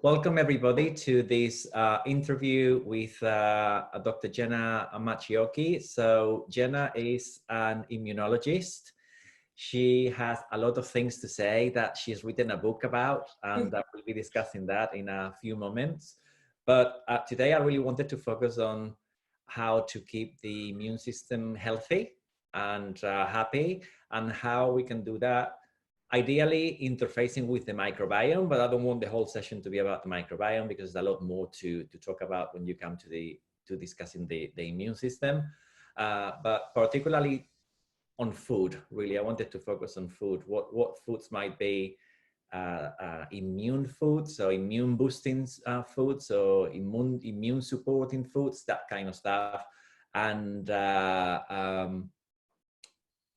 Welcome everybody to this interview with Dr. Jenna Macciochi. So Jenna is an immunologist. She has a lot of things to say that she's written a book about, and we'll be discussing that in a few moments. But today I really wanted to focus on how to keep the immune system healthy and happy, and how we can do that. Ideally interfacing with the microbiome, but I don't want the whole session to be about the microbiome because there's a lot more to talk about when you come to discussing the immune system. But particularly on food, really, I wanted to focus on food. What foods might be immune foods, so immune boosting foods, so immune supporting foods, that kind of stuff.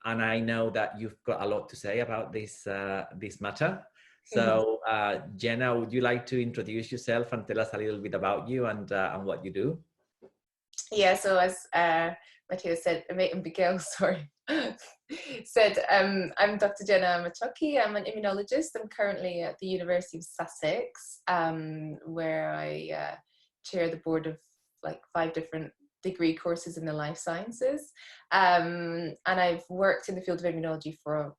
And I know that you've got a lot to say about this matter. So Jenna, would you like to introduce yourself and tell us a little bit about you and what you do? Yeah, so as Matteo said, Miguel, sorry, said, I'm Dr. Jenna Macciochi. I'm an immunologist. I'm currently at the University of Sussex, where I chair the board of like 5 different degree courses in the life sciences, and I've worked in the field of immunology for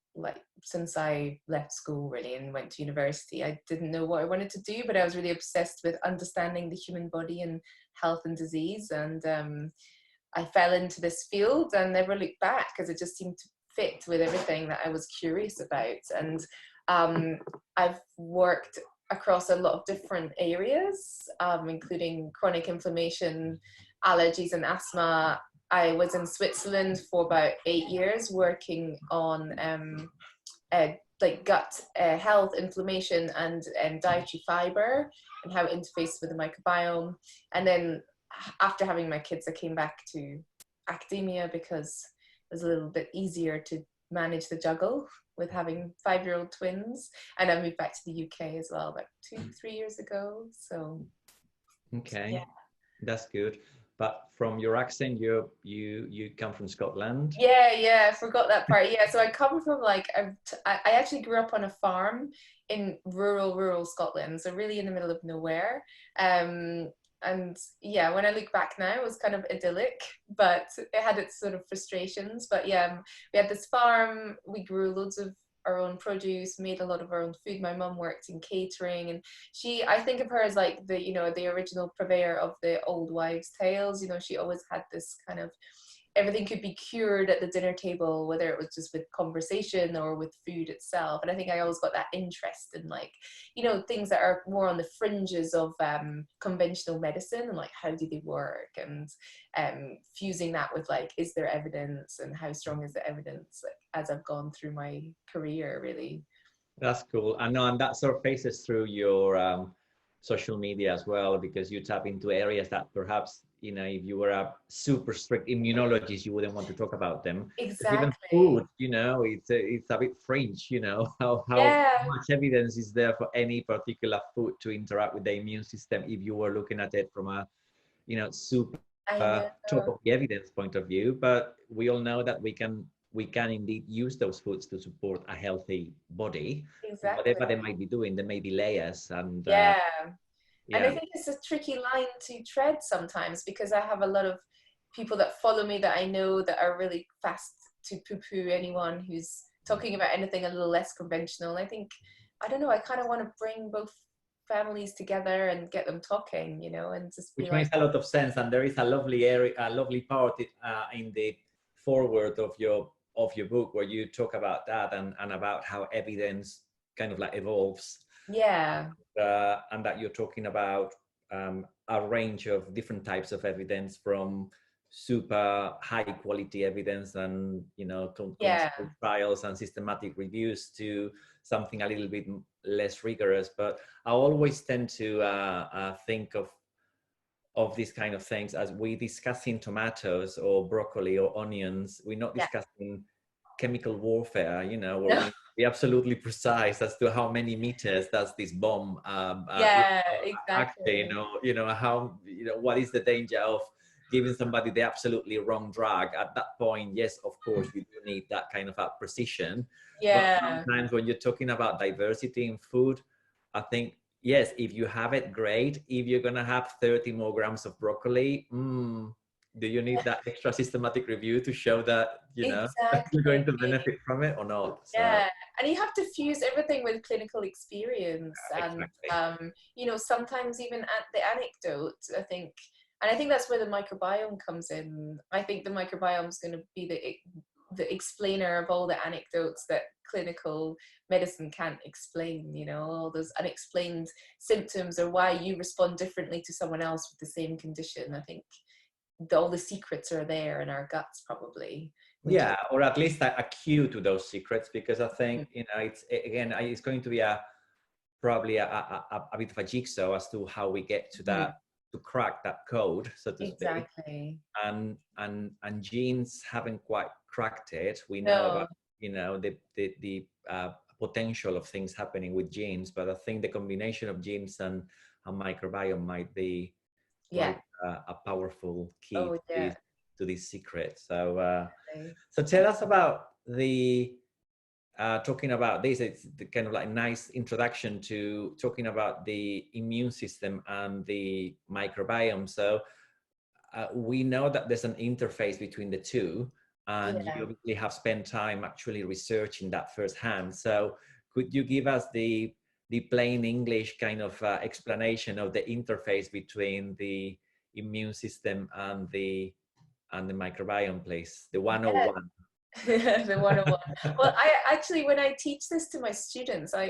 since I left school really and went to university. I didn't know what I wanted to do, but I was really obsessed with understanding the human body and health and disease, and I fell into this field and never looked back because it just seemed to fit with everything that I was curious about. And I've worked across a lot of different areas, including chronic inflammation, allergies and asthma. I was in Switzerland for about 8 years working on gut health, inflammation, and dietary fiber and how it interfaces with the microbiome. And then after having my kids, I came back to academia because it was a little bit easier to manage the juggle with having 5-year-old twins. And I moved back to the UK as well about 2-3 years ago. So okay, yeah. That's good. But from your accent, you come from Scotland. Yeah, I forgot that part. Yeah, so I come from I actually grew up on a farm in rural Scotland, so really in the middle of nowhere. And yeah, when I look back now, it was kind of idyllic, but it had its sort of frustrations. But yeah, we had this farm, we grew loads of our own produce, made a lot of our own food. My mum worked in catering, and I think of her as like the original purveyor of the old wives' tales. She always had this kind of, everything could be cured at the dinner table, whether it was just with conversation or with food itself. And I think I always got that interest in things that are more on the fringes of conventional medicine, and how do they work, and fusing that with is there evidence, and how strong is the evidence as I've gone through my career, really. That's cool. I know, and that surfaces through your social media as well, because you tap into areas that perhaps, if you were a super strict immunologist, you wouldn't want to talk about them. Exactly. Even food, it's a bit fringe, how much evidence is there for any particular food to interact with the immune system if you were looking at it from a, super top of the evidence point of view. But we all know that we can indeed use those foods to support a healthy body. Exactly. Whatever they might be doing, there may be layers, and and I think it's a tricky line to tread sometimes, because I have a lot of people that follow me that I know that are really fast to poo-poo anyone who's talking about anything a little less conventional. I think, I don't know, I kind of want to bring both families together and get them talking, and just be which makes a lot of sense. And there is a lovely part in the foreword of your book where you talk about that and about how evidence kind of evolves. Yeah. And that you're talking about a range of different types of evidence, from super high quality evidence and controlled trials and systematic reviews to something a little bit less rigorous. But I always tend to think of these kind of things as we discussing tomatoes or broccoli or onions. We're not discussing chemical warfare, where we need to be absolutely precise as to how many meters does this bomb exactly. how what is the danger of giving somebody the absolutely wrong drug at that point. Yes, of course you do need that kind of a precision, but sometimes when you're talking about diversity in food, I think yes, if you have it, great. If you're gonna have 30 more grams of broccoli, do you need that extra systematic review to show that, you know, you're going to Exactly. benefit from it or not? So Yeah, and you have to fuse everything with clinical experience, and exactly. you know, sometimes even at the anecdote, I think, and I think that's where the microbiome comes in. I think the microbiome is going to be the explainer of all the anecdotes that clinical medicine can't explain. You know, all those unexplained symptoms or why you respond differently to someone else with the same condition. I think all the secrets are there in our guts, probably. We just Yeah, or at least a cue to those secrets, because I think, you know, it's again, it's going to be probably a bit of a jigsaw as to how we get to that, to crack that code, so to speak. exactly. And genes haven't quite cracked it. We know No. about, you know, the potential of things happening with genes, but I think the combination of genes and a microbiome might be Yeah. quite a powerful key Oh, yeah. to this secret. So Okay. so tell us about the talking about this. It's the kind of like nice introduction to talking about the immune system and the microbiome. So we know that there's an interface between the two, and you Yeah. obviously have spent time actually researching that firsthand. So could you give us the plain English kind of explanation of the interface between the immune system and the microbiome, please? The 101. The 101. Well, I actually, when I teach this to my students, I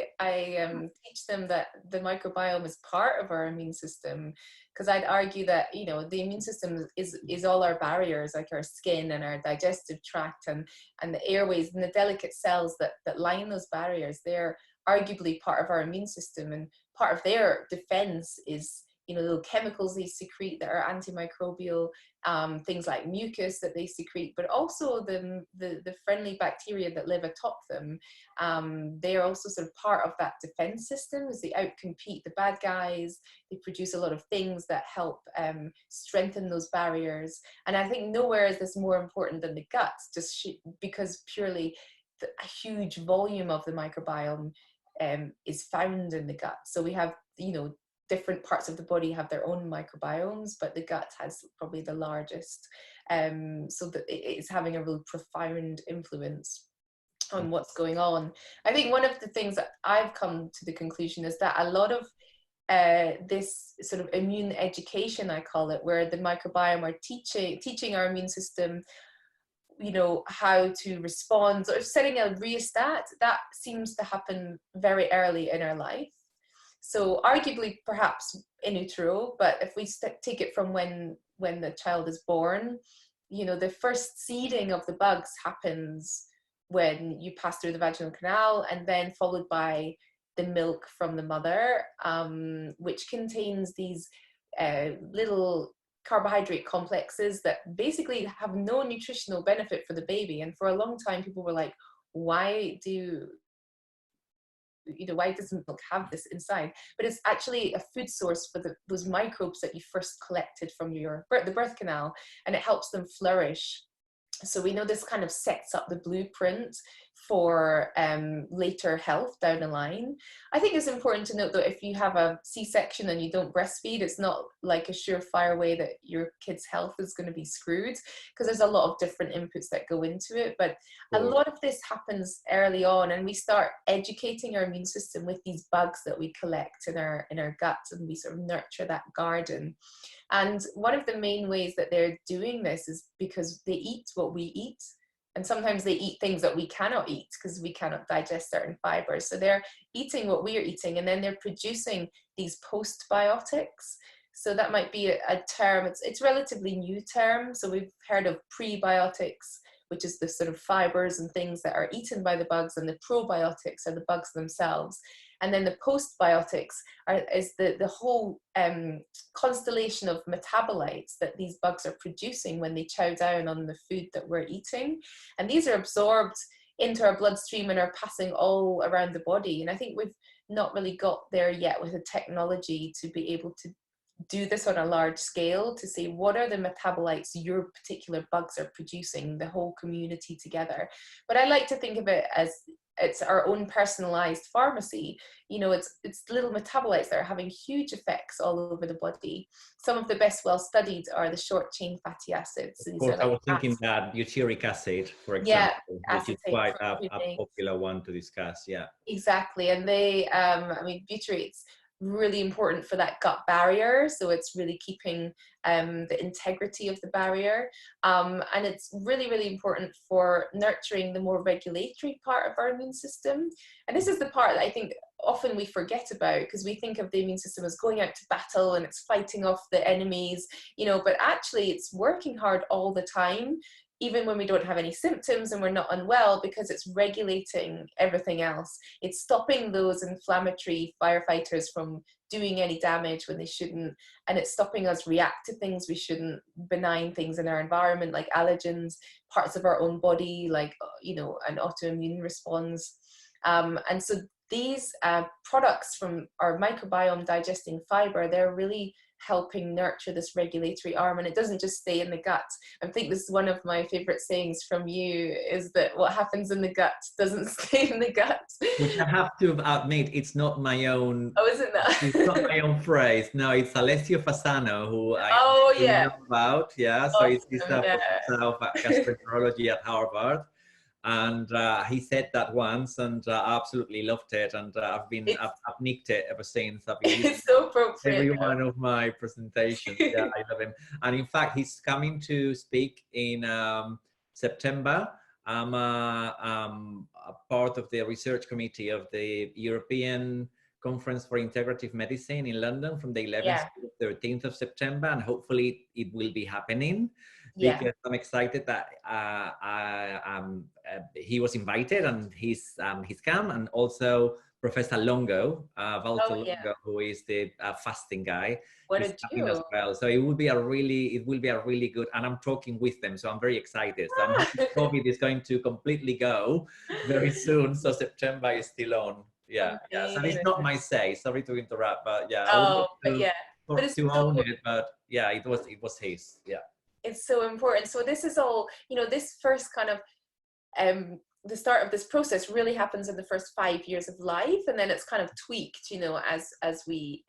teach them that the microbiome is part of our immune system, because I'd argue that, you know, the immune system is all our barriers, like our skin and our digestive tract and the airways and the delicate cells that line those barriers. They're arguably part of our immune system, and part of their defense is, you know, the chemicals they secrete that are antimicrobial, things like mucus that they secrete, but also the friendly bacteria that live atop them. They are also sort of part of that defense system as they outcompete the bad guys. They produce a lot of things that help strengthen those barriers. And I think nowhere is this more important than the gut, just because purely a huge volume of the microbiome is found in the gut. So we have, you know, different parts of the body have their own microbiomes, but the gut has probably the largest. So that it's having a really profound influence on what's going on. I think one of the things that I've come to the conclusion is that a lot of this sort of immune education, I call it, where the microbiome are teaching our immune system, you know, how to respond or setting a rheostat, that seems to happen very early in our life. So arguably perhaps in utero, but if we take it from when the child is born, you know, the first seeding of the bugs happens when you pass through the vaginal canal, and then followed by the milk from the mother, which contains these little carbohydrate complexes that basically have no nutritional benefit for the baby. And for a long time, people were like, why doesn't milk have this inside? But it's actually a food source for those microbes that you first collected from the birth canal, and it helps them flourish. So we know this kind of sets up the blueprint for later health down the line. I think it's important to note that if you have a C-section and you don't breastfeed, it's not like a surefire way that your kid's health is going to be screwed, because there's a lot of different inputs that go into it. But a lot of this happens early on, and we start educating our immune system with these bugs that we collect in our guts, and we sort of nurture that garden. And one of the main ways that they're doing this is because they eat what we eat. And sometimes they eat things that we cannot eat because we cannot digest certain fibers. So they're eating what we are eating, and then they're producing these postbiotics. So that might be a term, it's relatively new term. So we've heard of prebiotics, which is the sort of fibers and things that are eaten by the bugs, and the probiotics are the bugs themselves. And then the postbiotics is the whole constellation of metabolites that these bugs are producing when they chow down on the food that we're eating. And these are absorbed into our bloodstream and are passing all around the body. And I think we've not really got there yet with the technology to be able to do this on a large scale, to say what are the metabolites your particular bugs are producing, the whole community together. But I like to think of it as it's our own personalized pharmacy. You know, it's little metabolites that are having huge effects all over the body. Some of the best well studied are the short chain fatty acids. Of These course, are I like was thinking that butyric acid, for yeah, example, which is acetate quite a protein. popular one to discuss. Yeah. Exactly, and they, I mean, butyrate's really important for that gut barrier, so it's really keeping the integrity of the barrier, and it's really, really important for nurturing the more regulatory part of our immune system. And this is the part that I think often we forget about, because we think of the immune system as going out to battle and it's fighting off the enemies, you know, but actually it's working hard all the time, even when we don't have any symptoms and we're not unwell, because it's regulating everything else. It's stopping those inflammatory firefighters from doing any damage when they shouldn't, and it's stopping us react to things we shouldn't, benign things in our environment like allergens, parts of our own body like, you know, an autoimmune response. And so these products from our microbiome digesting fiber, they're really helping nurture this regulatory arm, and it doesn't just stay in the gut. I think this is one of my favorite sayings from you, is that what happens in the gut doesn't stay in the gut. Which I have to admit, it's not my own. Oh, isn't that? It's not my own phrase. No, it's Alessio Fasano, who I Oh really yeah, know about. Yeah, so he's awesome. a Yeah. professor of gastroenterology at Harvard. And he said that once, and I absolutely loved it. And I've nicked it ever since. I've been using It's so appropriate. every one of my presentations. Yeah, I love him. And in fact, he's coming to speak in September. I'm a part of the research committee of the European Conference for Integrative Medicine in London from the 11th Yeah. to the 13th of September, and hopefully it will be happening. Yeah. Because I'm excited that he was invited and he's come, and also Professor Longo, Walter Longo, who is the fasting guy, what is a coming as well. So it will be a really good, and I'm talking with them, so I'm very excited. So I'm happy COVID is going to completely go very soon. So September is still on. Yeah, yeah. So it's not my say. Sorry to interrupt, but yeah, I would love to own it. But yeah, it was his. Yeah. It's so important. So this is all, you know, this first kind of the start of this process really happens in the first 5 years of life, and then it's kind of tweaked, you know, as we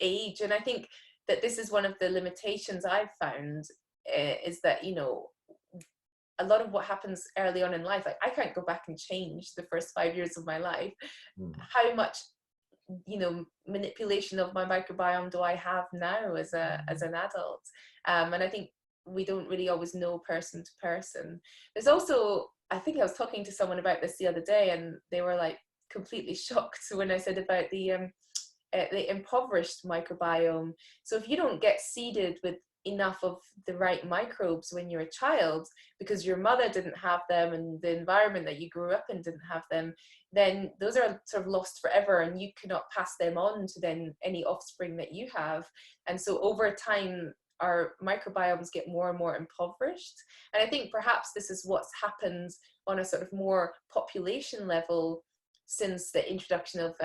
age. And I think that this is one of the limitations I've found, is that, you know, a lot of what happens early on in life, like I can't go back and change the first 5 years of my life. How much, you know, manipulation of my microbiome do I have now as an adult? And I think we don't really always know person to person. There's also, I think I was talking to someone about this the other day, and they were like completely shocked when I said about the impoverished microbiome. So if you don't get seeded with enough of the right microbes when you're a child, because your mother didn't have them and the environment that you grew up in didn't have them, then those are sort of lost forever, and you cannot pass them on to then any offspring that you have. And so over time, our microbiomes get more and more impoverished. And I think perhaps this is what's happened on a sort of more population level since the introduction of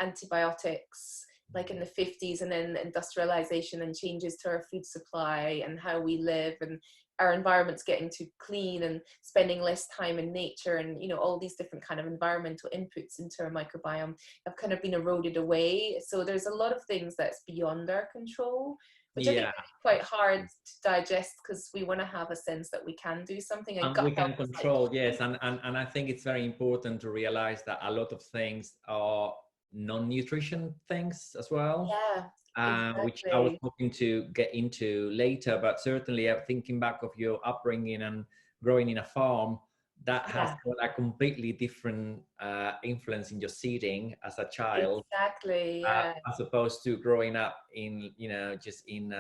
antibiotics, like in the 50s, and then industrialization and changes to our food supply and how we live, and our environment's getting too clean and spending less time in nature, and, you know, all these different kind of environmental inputs into our microbiome have kind of been eroded away. So there's a lot of things that's beyond our control, which I think is quite hard to digest, because we want to have a sense that we can do something. And we can control, yes. And I think it's very important to realize that a lot of things are non-nutrition things as well. Yeah, exactly. Which I was hoping to get into later, but certainly thinking back of your upbringing and growing in a farm, that has got a completely different influence in your seeding as a child. Exactly, yeah. As opposed to growing up in, you know, just in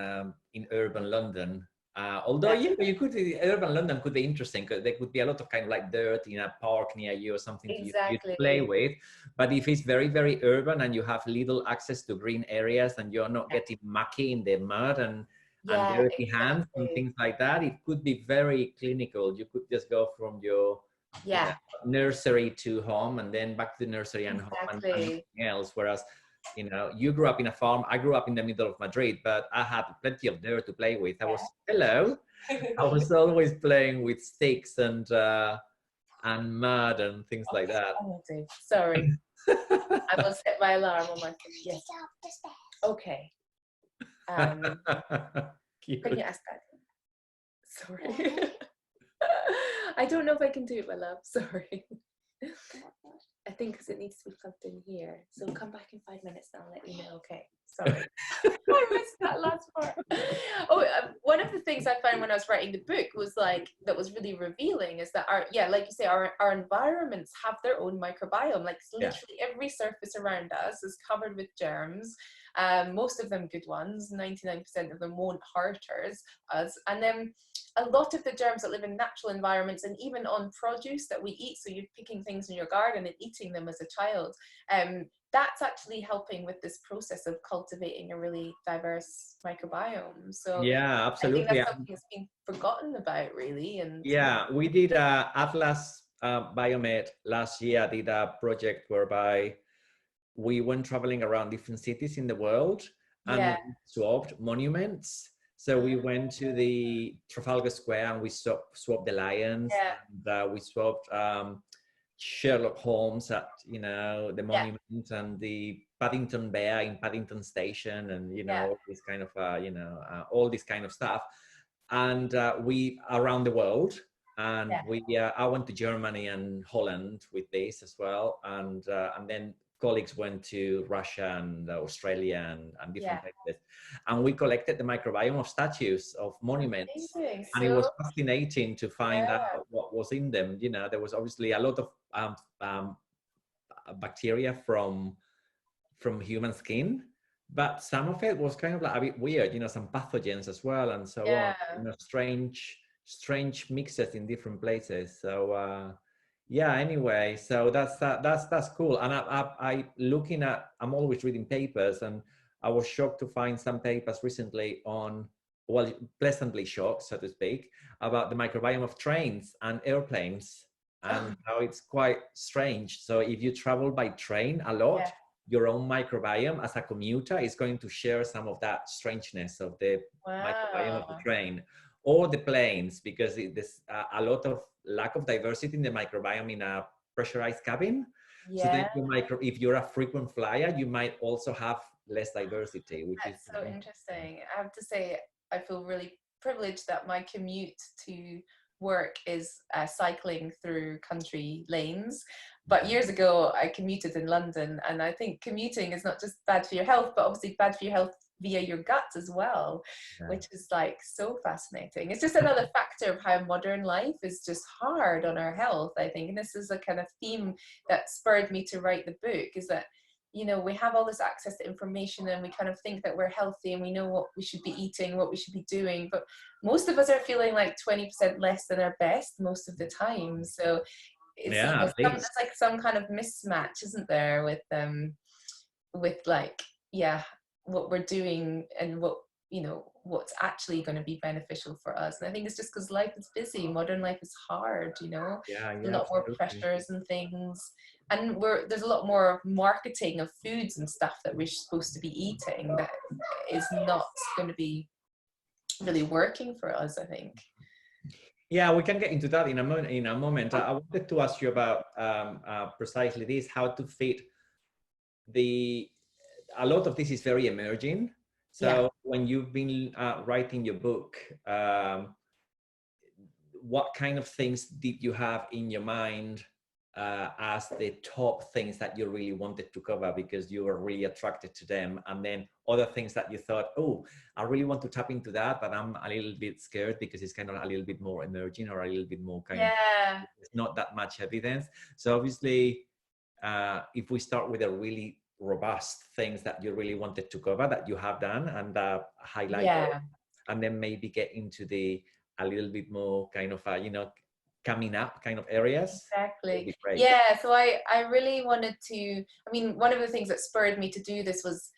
urban London. Although you could, urban London could be interesting, because there could be a lot of kind of like dirt in a park near you or something you to play with. But if it's very, very urban and you have little access to green areas and you're not getting mucky in the mud and dirty hands and things like that, it could be very clinical. You could just go from your you know, nursery to home, and then back to the nursery and home and nothing else. Whereas, you know, you grew up in a farm. I grew up in the middle of Madrid, but I had plenty of dirt to play with. I was I was always playing with sticks and and mud and things like that. I will do. Sorry. I will set my alarm on my phone. Yes. Okay. Cute. Can you ask that? Sorry. I don't know if I can do it, my love. Sorry. I think because it needs to be plugged in here. So come back in 5 minutes and I'll let you know. Okay. Sorry. I missed that last part. Oh, one of the things I found when I was writing the book was like, that was really revealing is that like you say, our environments have their own microbiome. Like literally every surface around us is covered with germs. Most of them good ones, 99% of them won't hurt us. And then a lot of the germs that live in natural environments and even on produce that we eat, so you're picking things in your garden and eating them as a child, that's actually helping with this process of cultivating a really diverse microbiome. So yeah, absolutely. I think that's something that's been forgotten about, really. And yeah, we did Atlas Biomed last year, did a project whereby we went traveling around different cities in the world and we swapped monuments. So we went to the Trafalgar Square and we swapped the lions, and we swapped Sherlock Holmes at, you know, the monument, and the Paddington Bear in Paddington Station, and, you know, all this kind of, all this kind of stuff. And we around the world, and I went to Germany and Holland with this as well, and then colleagues went to Russia and Australia and different places, and we collected the microbiome of statues, of monuments. Amazing. And it was fascinating to find out what was in them. You know, there was obviously a lot of bacteria from human skin, but some of it was kind of like a bit weird, you know, some pathogens as well, and so on, you know, strange mixes in different places. So anyway, so that's cool. And I'm always reading papers, and I was shocked to find some papers recently on, well, pleasantly shocked, so to speak, about the microbiome of trains and airplanes, and how it's quite strange. So if you travel by train a lot, your own microbiome as a commuter is going to share some of that strangeness of the microbiome of the train or the planes, because there's a lot of lack of diversity in the microbiome in a pressurized cabin. So then if you're a frequent flyer, you might also have less diversity, which is so interesting. I have to say, I feel really privileged that my commute to work is cycling through country lanes. But years ago, I commuted in London, and I think commuting is not just bad for your health, but obviously bad for your health via your gut as well, which is like so fascinating. It's just another factor of how modern life is just hard on our health, I think. And this is a kind of theme that spurred me to write the book, is that, you know, we have all this access to information and we kind of think that we're healthy and we know what we should be eating, what we should be doing, but most of us are feeling like 20% less than our best most of the time. So it's, it's like some kind of mismatch, isn't there, with like, what we're doing and what, you know, what's actually going to be beneficial for us. And I think it's just because life is busy. Modern life is hard, you know, a lot more pressures and things. And there's a lot more marketing of foods and stuff that we're supposed to be eating that is not going to be really working for us, I think. Yeah, we can get into that in a moment. I wanted to ask you about precisely this, how to fit a lot of this is very emerging. So when you've been writing your book, what kind of things did you have in your mind as the top things that you really wanted to cover because you were really attracted to them, and then other things that you thought, oh, I really want to tap into that, but I'm a little bit scared because it's kind of a little bit more emerging or a little bit more kind of, there's not that much evidence. So obviously, if we start with a really robust things that you really wanted to cover that you have done and highlight, and then maybe get into a little bit more kind of you know, coming up kind of areas. Exactly. Yeah, so I really wanted to, I mean, one of the things that spurred me to do this was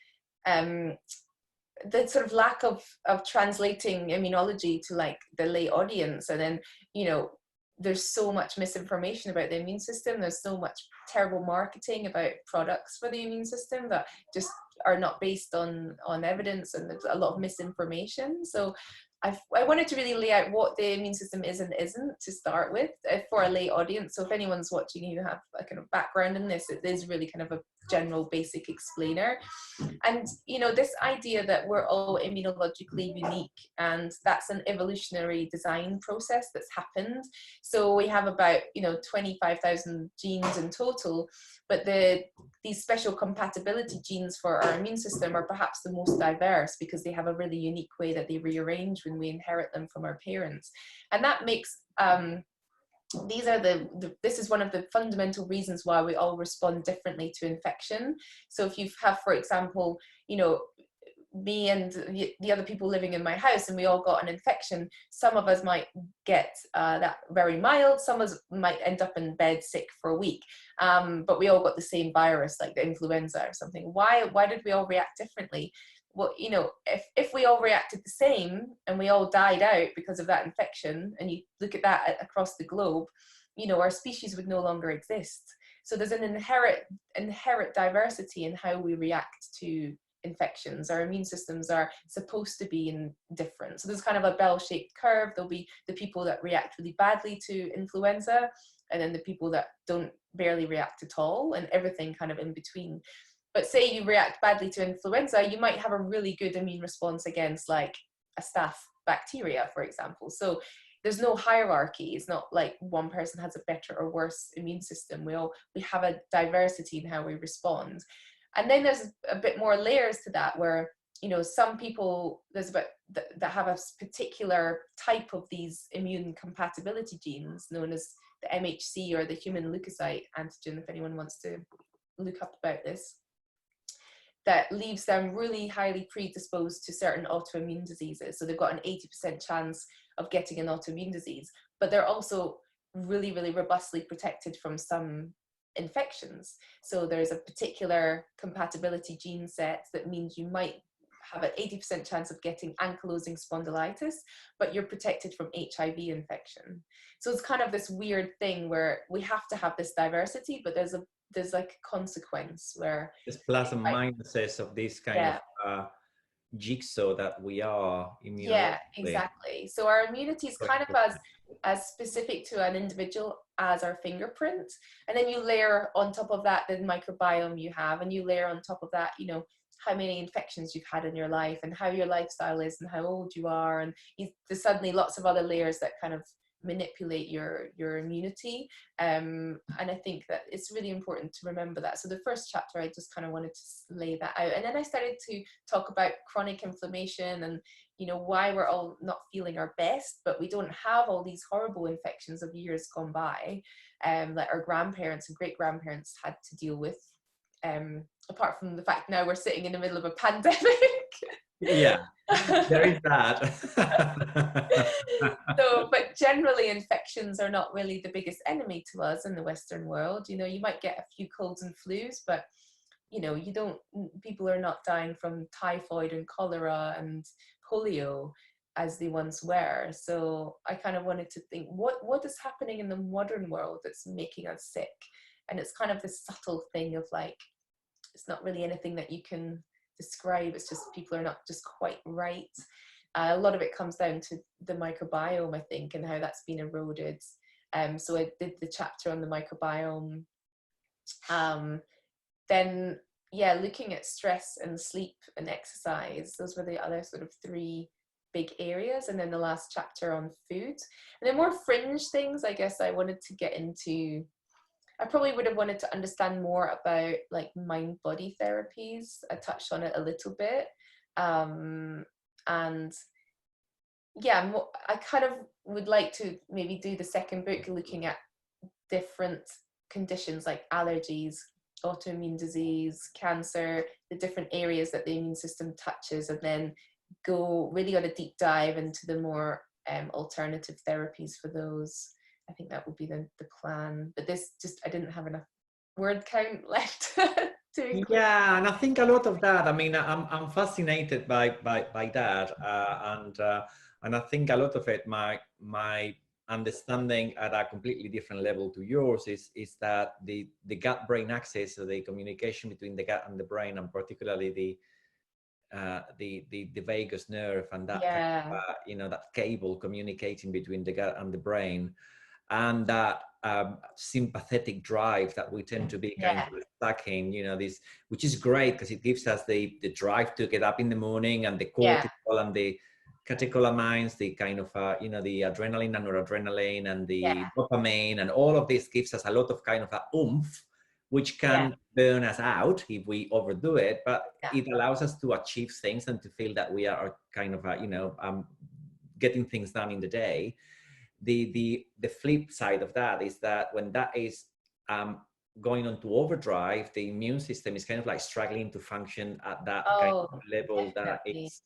the sort of lack of translating immunology to like the lay audience. And then, you know, there's so much misinformation about the immune system. There's so much terrible marketing about products for the immune system that just are not based on evidence, and there's a lot of misinformation. So I wanted to really lay out what the immune system is and isn't to start with for a lay audience. So if anyone's watching, you have a kind of background in this, it is really kind of a general basic explainer. And, you know, this idea that we're all immunologically unique, and that's an evolutionary design process that's happened. So we have about, you know, 25,000 genes in total, but these special compatibility genes for our immune system are perhaps the most diverse because they have a really unique way that they rearrange when we inherit them from our parents. And that makes, this is one of the fundamental reasons why we all respond differently to infection. So if you have, for example, you know, me and the other people living in my house and we all got an infection, some of us might get that very mild, some of us might end up in bed sick for a week, but we all got the same virus, like the influenza or something. Why did we all react differently? Well, you know, if we all reacted the same and we all died out because of that infection, and you look at that across the globe, you know, our species would no longer exist. So there's an inherent diversity in how we react to infections. Our immune systems are supposed to be different. So there's kind of a bell-shaped curve. There'll be the people that react really badly to influenza, and then the people that don't barely react at all, and everything kind of in between. But say you react badly to influenza, you might have a really good immune response against like a staph bacteria, for example. So there's no hierarchy. It's not like one person has a better or worse immune system. We have a diversity in how we respond. And then there's a bit more layers to that, where, you know, some people that have a particular type of these immune compatibility genes known as the MHC, or the human leukocyte antigen, if anyone wants to look up about this, that leaves them really highly predisposed to certain autoimmune diseases. So they've got an 80% chance of getting an autoimmune disease, but they're also really, really robustly protected from some infections. So there's a particular compatibility gene set that means you might have an 80% chance of getting ankylosing spondylitis, but you're protected from HIV infection. So it's kind of this weird thing where we have to have this diversity, but there's like a consequence where there's plus and minuses of this kind of jigsaw that we are immunologically. Yeah, exactly. So our immunity is kind of as specific to an individual as our fingerprint, and then you layer on top of that the microbiome you have, and you layer on top of that, you know, how many infections you've had in your life and how your lifestyle is and how old you are, and there's suddenly lots of other layers that kind of manipulate your immunity. And I think that it's really important to remember that. So the first chapter, I just kind of wanted to lay that out, and then I started to talk about chronic inflammation and, you know, why we're all not feeling our best, but we don't have all these horrible infections of years gone by, that our grandparents and great grandparents had to deal with, apart from the fact now we're sitting in the middle of a pandemic. Yeah, there is that. So, but generally infections are not really the biggest enemy to us in the Western world. You know, you might get a few colds and flus, but, you know, people are not dying from typhoid and cholera and polio as they once were. So I kind of wanted to think, what is happening in the modern world that's making us sick? And it's kind of this subtle thing of like, it's not really anything that you can describe. It's just people are not just quite right. A lot of it comes down to the microbiome, I think, and how that's been eroded. So I did the chapter on the microbiome. Then, yeah, looking at stress and sleep and exercise. Those were the other sort of three big areas. And then the last chapter on food. And then more fringe things, I guess I wanted to get into. I probably would have wanted to understand more about like mind-body therapies. I touched on it a little bit. And yeah, I kind of would like to maybe do the second book looking at different conditions like allergies, autoimmune disease, cancer, the different areas that the immune system touches, and then go really on a deep dive into the more alternative therapies for those. I think that would be the plan. But I didn't have enough word count left to include. Yeah, and I think a lot of that, I mean, I'm fascinated by that, and I think a lot of it, my understanding at a completely different level to yours is that the gut-brain axis, so the communication between the gut and the brain, and particularly the vagus nerve and that kind Yeah. of, you know, that cable communicating between the gut and the brain, and that sympathetic drive that we tend to be kind Yeah. of stuck in, you know, this, which is great because it gives us the drive to get up in the morning, and the Yeah. cortisol and the catecholamines, the kind of, you know, the adrenaline and noradrenaline and the dopamine, and all of this gives us a lot of kind of a oomph, which can burn us out if we overdo it, but it allows us to achieve things and to feel that we are kind of, you know, getting things done in the day. The flip side of that is that when that is going on to overdrive, the immune system is kind of like struggling to function at that kind of level that is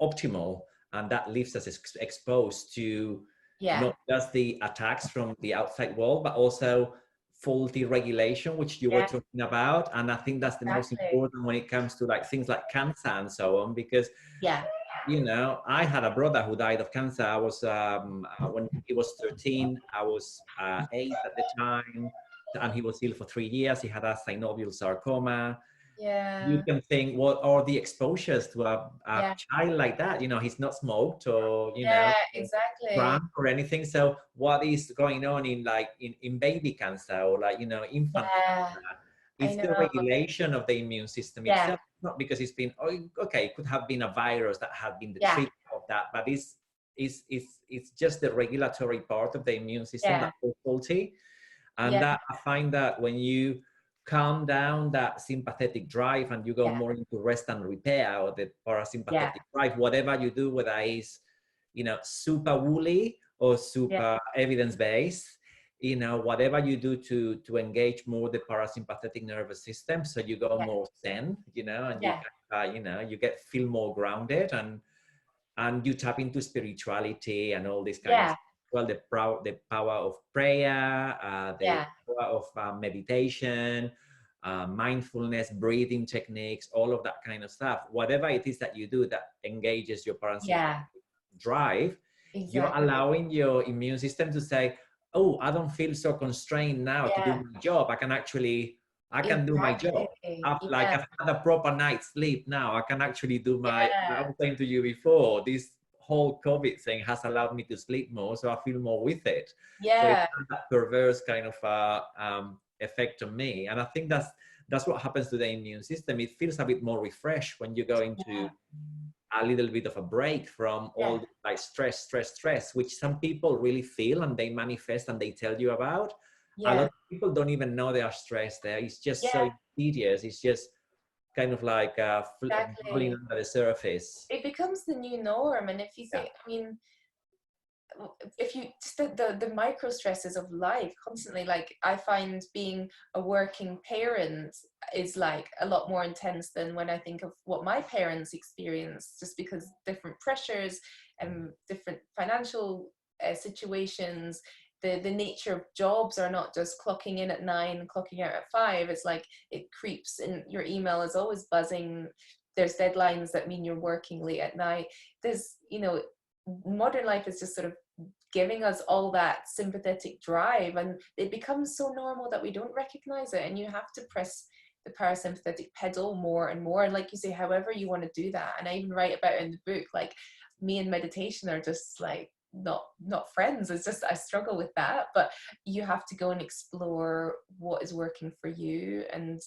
optimal, and that leaves us exposed to not just the attacks from the outside world, but also faulty regulation, which you were talking about. And I think that's the most important when it comes to like things like cancer and so on, because you know, I had a brother who died of cancer. I was when he was 13, I was 8 at the time, and he was ill for 3 years. He had a synovial sarcoma. You can think, what are the exposures to a child like that? You know, he's not smoked or, you know, drunk or anything. So what is going on in like in baby cancer or like, you know, infant cancer? It's the regulation of the immune system itself. Not because it's been, okay, it could have been a virus that had been the treatment of that, but it's just the regulatory part of the immune system that's faulty. And that I find that when you calm down that sympathetic drive and you go more into rest and repair, or the parasympathetic drive, whatever you do, whether it's, you know, super woolly or super evidence-based, you know, whatever you do to engage more the parasympathetic nervous system, so you go more zen, you know, and you can, you know, you feel more grounded, and you tap into spirituality and all this kind of stuff. Well, the power of prayer, the power of meditation, mindfulness, breathing techniques, all of that kind of stuff. Whatever it is that you do that engages your parasympathetic drive, you're allowing your immune system to say, oh, I don't feel so constrained now to do my job. I can do my job. Like I've had a proper night's sleep now. I can actually do my, I was saying to you before, this whole COVID thing has allowed me to sleep more, so I feel more with it. So it's that perverse kind of effect on me. And I think that's what happens to the immune system. It feels a bit more refreshed when you go into a little bit of a break from all the, like stress, which some people really feel and they manifest and they tell you about. A lot of people don't even know they are stressed there. It's just so insidious. It's just kind of like bubbling under the surface. It becomes the new norm. And if you think, I mean, if you just the micro stresses of life constantly, like I find being a working parent is like a lot more intense than when I think of what my parents experienced, just because different pressures and different financial situations. The nature of jobs are not just clocking in at 9, clocking out at 5. It's like it creeps in. Your email is always buzzing. There's deadlines that mean you're working late at night. There's, you know, modern life is just sort of giving us all that sympathetic drive, and it becomes so normal that we don't recognize it. And you have to press the parasympathetic pedal more and more. And like you say, however you want to do that. And I even write about it in the book, like me and meditation are just like not friends. It's just I struggle with that, but you have to go and explore what is working for you, and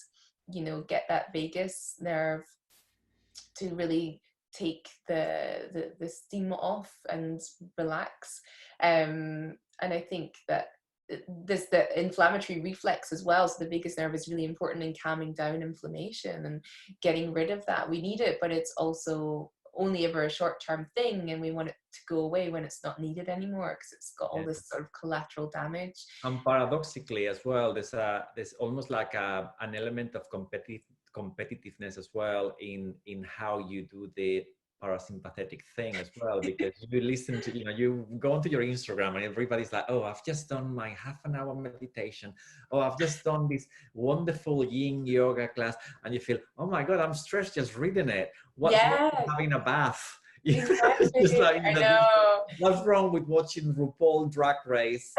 you know, get that vagus nerve to really take the steam off and relax. And I think that there's the inflammatory reflex as well. So the vagus nerve is really important in calming down inflammation and getting rid of that. We need it, but it's also only ever a short-term thing, and we want it to go away when it's not needed anymore, because it's got all this sort of collateral damage. And paradoxically as well, there's almost like an element of competitiveness as well in how you do the parasympathetic thing as well, because you listen to, you know, you go onto your Instagram and everybody's like, oh, I've just done my half-an-hour meditation, oh, I've just done this wonderful yin yoga class, and you feel, oh my god, I'm stressed just reading it. What's wrong with having a bath? Exactly. Just like, you I know. what's wrong with watching RuPaul Drag Race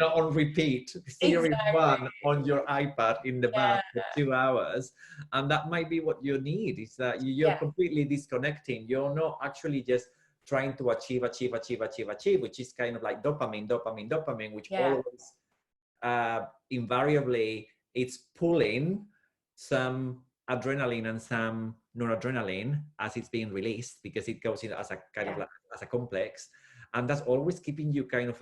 on repeat, series Exactly. 1 on your iPad in the bath Yeah. for 2 hours. And that might be what you need, is that you're Yeah. completely disconnecting. You're not actually just trying to achieve, which is kind of like dopamine, which Yeah. always invariably it's pulling some adrenaline and some noradrenaline as it's being released, because it goes in as a kind of like as a complex, and that's always keeping you kind of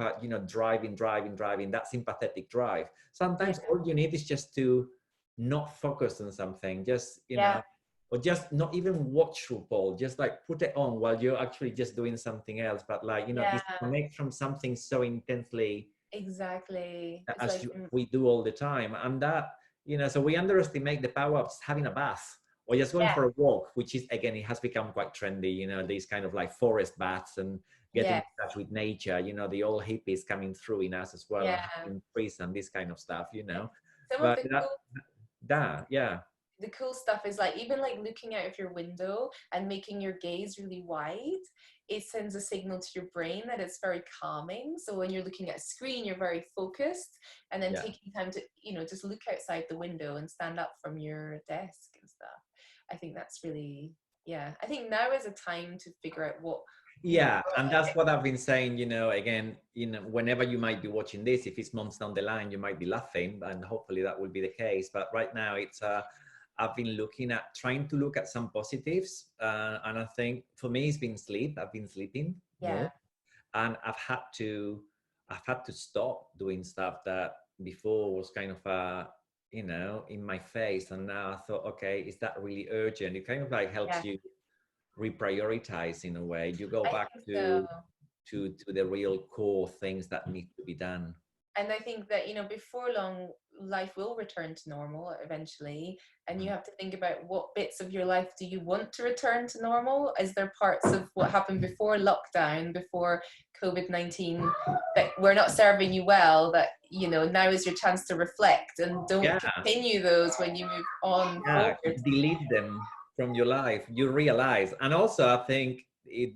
driving that sympathetic drive. Sometimes all you need is just to not focus on something, just or just not even watch RuPaul, just like put it on while you're actually just doing something else, but like disconnect from something so intensely. Exactly. It's As like, we do all the time. And that, so we underestimate the power of having a bath or just going for a walk, which is, again, it has become quite trendy, these kind of like forest baths and getting in touch with nature, the old hippies coming through in us as well, and having trees and this kind of stuff, some of but the cool stuff is like, even like looking out of your window and making your gaze really wide, it sends a signal to your brain that it's very calming. So when you're looking at a screen, you're very focused, and then taking time to just look outside the window and stand up from your desk and stuff. I think that's really, I think now is a time to figure out what and that's what I've been saying, again, whenever you might be watching this, if it's months down the line, you might be laughing, and hopefully that will be the case. But right now it's I've been trying to look at some positives, and I think for me it's been sleep. I've been sleeping more, and I've had to stop doing stuff that before was kind of in my face, and now I thought, okay, is that really urgent? It kind of like helps you reprioritize in a way. You go back to the real core things that need to be done. And I think that, before long, life will return to normal eventually. And you have to think about what bits of your life do you want to return to normal? Is there parts of what happened before lockdown, before COVID-19, that we're not serving you well, that, now is your chance to reflect, and don't continue those when you move on forward. Delete them from your life, you realize. And also, I think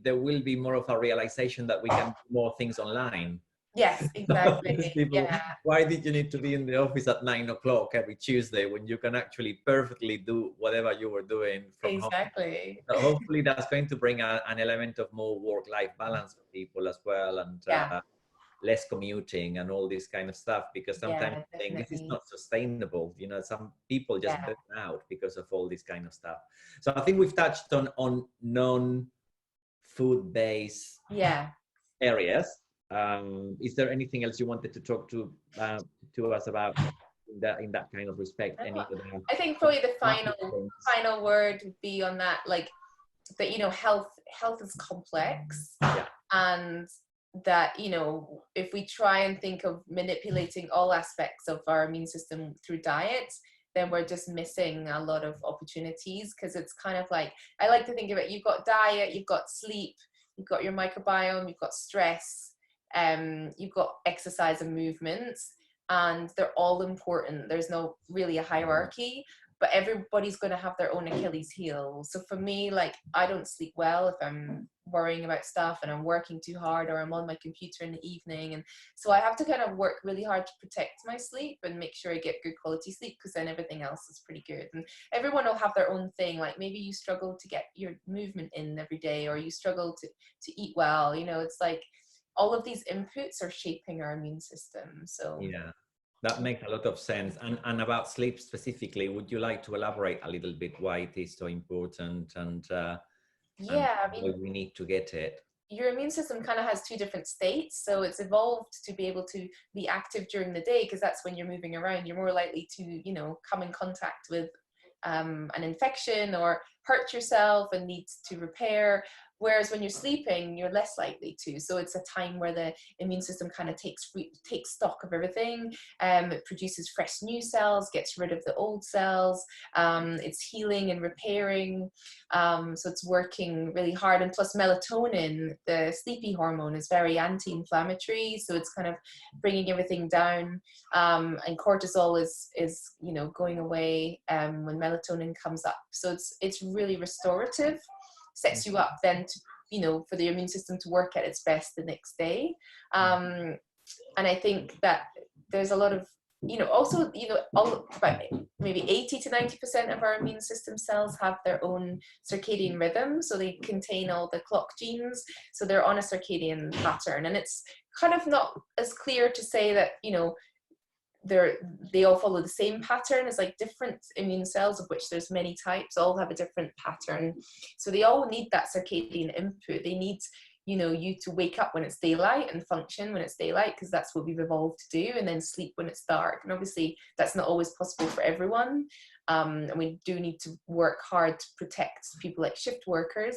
there will be more of a realization that we can do more things online. Yes, exactly. People, why did you need to be in the office at 9 o'clock every Tuesday when you can actually perfectly do whatever you were doing from home? So hopefully that's going to bring an element of more work-life balance for people as well, and less commuting and all this kind of stuff, because sometimes I think this is not sustainable. Some people just burn out because of all this kind of stuff. So I think we've touched on non-food-based areas. Is there anything else you wanted to talk to us about in that kind of respect? I think probably the final word would be on that, like that, health is complex, and that, if we try and think of manipulating all aspects of our immune system through diet, then we're just missing a lot of opportunities. Because it's kind of like, I like to think of it, you've got diet, you've got sleep, you've got your microbiome, you've got stress, you've got exercise and movements, and they're all important. There's no really a hierarchy, but everybody's going to have their own Achilles heel. So for me, like, I don't sleep well if I'm worrying about stuff and I'm working too hard, or I'm on my computer in the evening. And so I have to kind of work really hard to protect my sleep and make sure I get good quality sleep, because then everything else is pretty good. And everyone will have their own thing. Like, maybe you struggle to get your movement in every day, or you struggle to eat well. It's like all of these inputs are shaping our immune system. So that makes a lot of sense. And about sleep specifically, would you like to elaborate a little bit why it is so important, and I mean, we need to get it? Your immune system kind of has two different states. So it's evolved to be able to be active during the day, because that's when you're moving around. You're more likely to, come in contact with an infection or hurt yourself and need to repair. Whereas when you're sleeping, you're less likely to. So it's a time where the immune system kind of takes stock of everything. It produces fresh new cells, gets rid of the old cells. It's healing and repairing. So it's working really hard. And plus melatonin, the sleepy hormone, is very anti-inflammatory. So it's kind of bringing everything down. And cortisol is going away when melatonin comes up. So it's really restorative. Sets you up then to, for the immune system to work at its best the next day. And I think that there's a lot of, also, all about maybe 80 to 90% of our immune system cells have their own circadian rhythm. So they contain all the clock genes. So they're on a circadian pattern. And it's kind of not as clear to say that, they all follow the same pattern. As like different immune cells, of which there's many types, all have a different pattern. So they all need that circadian input. They need you to wake up when it's daylight and function when it's daylight, because that's what we've evolved to do, and then sleep when it's dark. And obviously that's not always possible for everyone, and we do need to work hard to protect people like shift workers.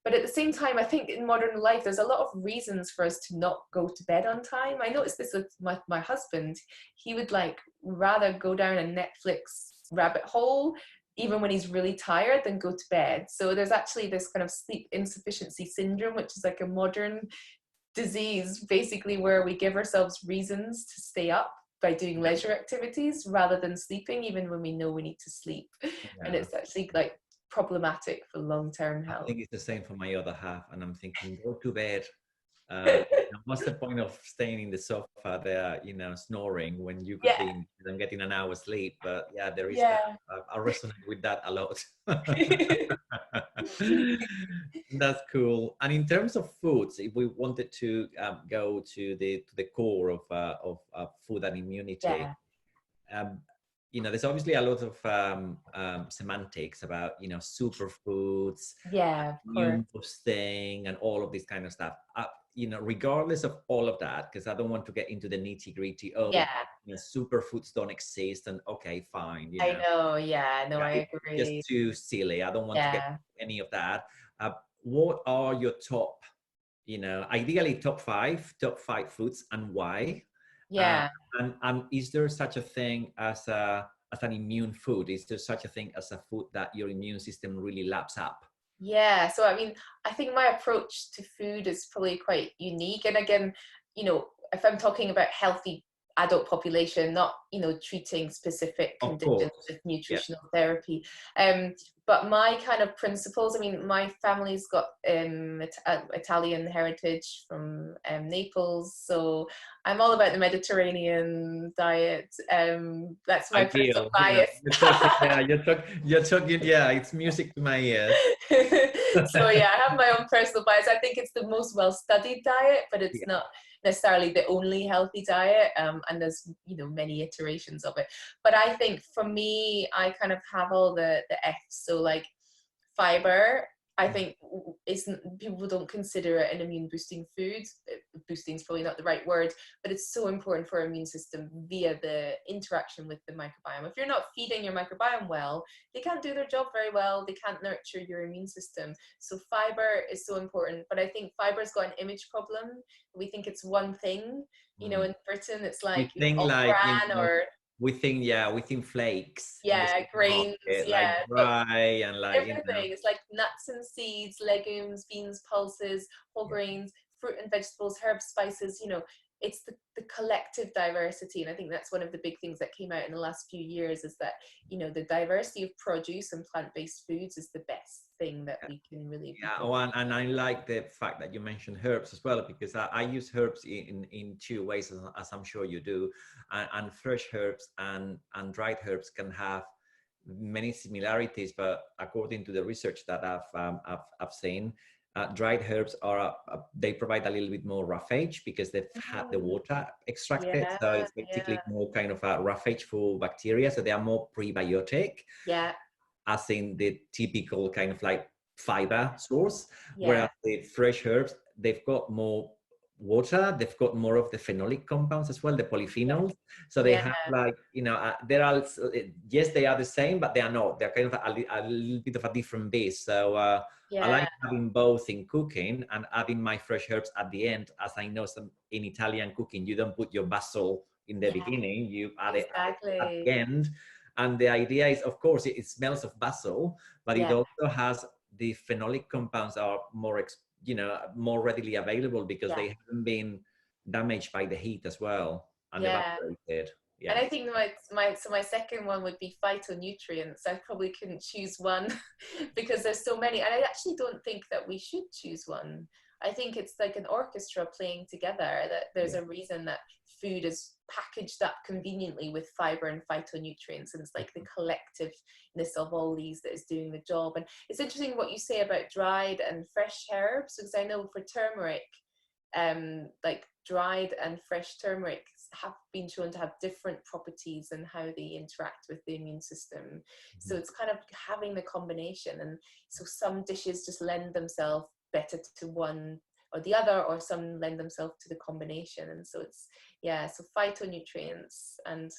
But at the same time, I think in modern life, there's a lot of reasons for us to not go to bed on time. I noticed this with my husband. He would rather go down a Netflix rabbit hole, even when he's really tired, than go to bed. So there's actually this kind of sleep insufficiency syndrome, which is like a modern disease, basically, where we give ourselves reasons to stay up by doing leisure activities rather than sleeping, even when we know we need to sleep. Yeah. And it's actually problematic for long-term health. I think it's the same for my other half, and I'm thinking, go to bed. What's the point of staying in the sofa there, snoring, when you could be and getting an hour's sleep? But there is that. I resonate with that a lot. That's cool. And in terms of foods, if we wanted to go to the core of food and immunity, there's obviously a lot of semantics about, superfoods, immune boosting, and all of this kind of stuff. Regardless of all of that, because I don't want to get into the nitty gritty of, superfoods don't exist, and okay, fine. I know, I agree. Just too silly. I don't want to get any of that. What are your top, ideally top five foods, and why? And is there such a thing as an immune food? Is there such a thing as a food that your immune system really laps up? Yeah, so I think my approach to food is probably quite unique. And again, if I'm talking about healthy adult population, not treating specific conditions with nutritional therapy, but my kind of principles, my family's got Italian heritage from Naples, so I'm all about the Mediterranean diet. That's my personal bias. You're talking, it's music to my ears. So I have my own personal bias. I think it's the most well-studied diet, but it's not necessarily the only healthy diet, and there's many iterations of it. But I think for me, I kind of have all the F's. So fiber, I think people don't consider it an immune boosting food. Boosting is probably not the right word, but it's so important for our immune system via the interaction with the microbiome. If you're not feeding your microbiome well, they can't do their job very well. They can't nurture your immune system. So fiber is so important. But I think fiber's got an image problem. We think it's one thing. In Britain, it's like bran or... We think flakes. Grains. Like dry and everything. It's like nuts and seeds, legumes, beans, pulses, whole grains, fruit and vegetables, herbs, spices. It's the collective diversity. And I think that's one of the big things that came out in the last few years, is that, the diversity of produce and plant-based foods is the best thing that we can really... And I like the fact that you mentioned herbs as well, because I use herbs in two ways, as I'm sure you do. And fresh herbs and dried herbs can have many similarities, but according to the research that I've seen, dried herbs they provide a little bit more roughage because they've had the water extracted. So it's basically more kind of a roughage for bacteria. So they are more prebiotic, as in the typical kind of like fiber source. Whereas the fresh herbs, they've got more water, they've got more of the phenolic compounds as well, the polyphenols. So they have there are, yes, they are the same, but they are not. They're kind of a little bit of a different base. So I like having both in cooking, and adding my fresh herbs at the end, as I know in Italian cooking, you don't put your basil in the beginning, you add it at the end. And the idea is, of course, it smells of basil, but it also has the phenolic compounds are more more readily available because they haven't been damaged by the heat as well and evaporated. And I think my second one would be phytonutrients. I probably couldn't choose one because there's so many, and I actually don't think that we should choose one. I think it's like an orchestra playing together, that there's Yeah. a reason that food is packaged up conveniently with fiber and phytonutrients, and it's like the collectiveness of all these that is doing the job. And it's interesting what you say about dried and fresh herbs, because I know for turmeric, like dried and fresh turmeric have been shown to have different properties and how they interact with the immune system. So it's kind of having the combination, and so some dishes just lend themselves better to one or the other, or some lend themselves to the combination. And so it's, yeah, so phytonutrients, and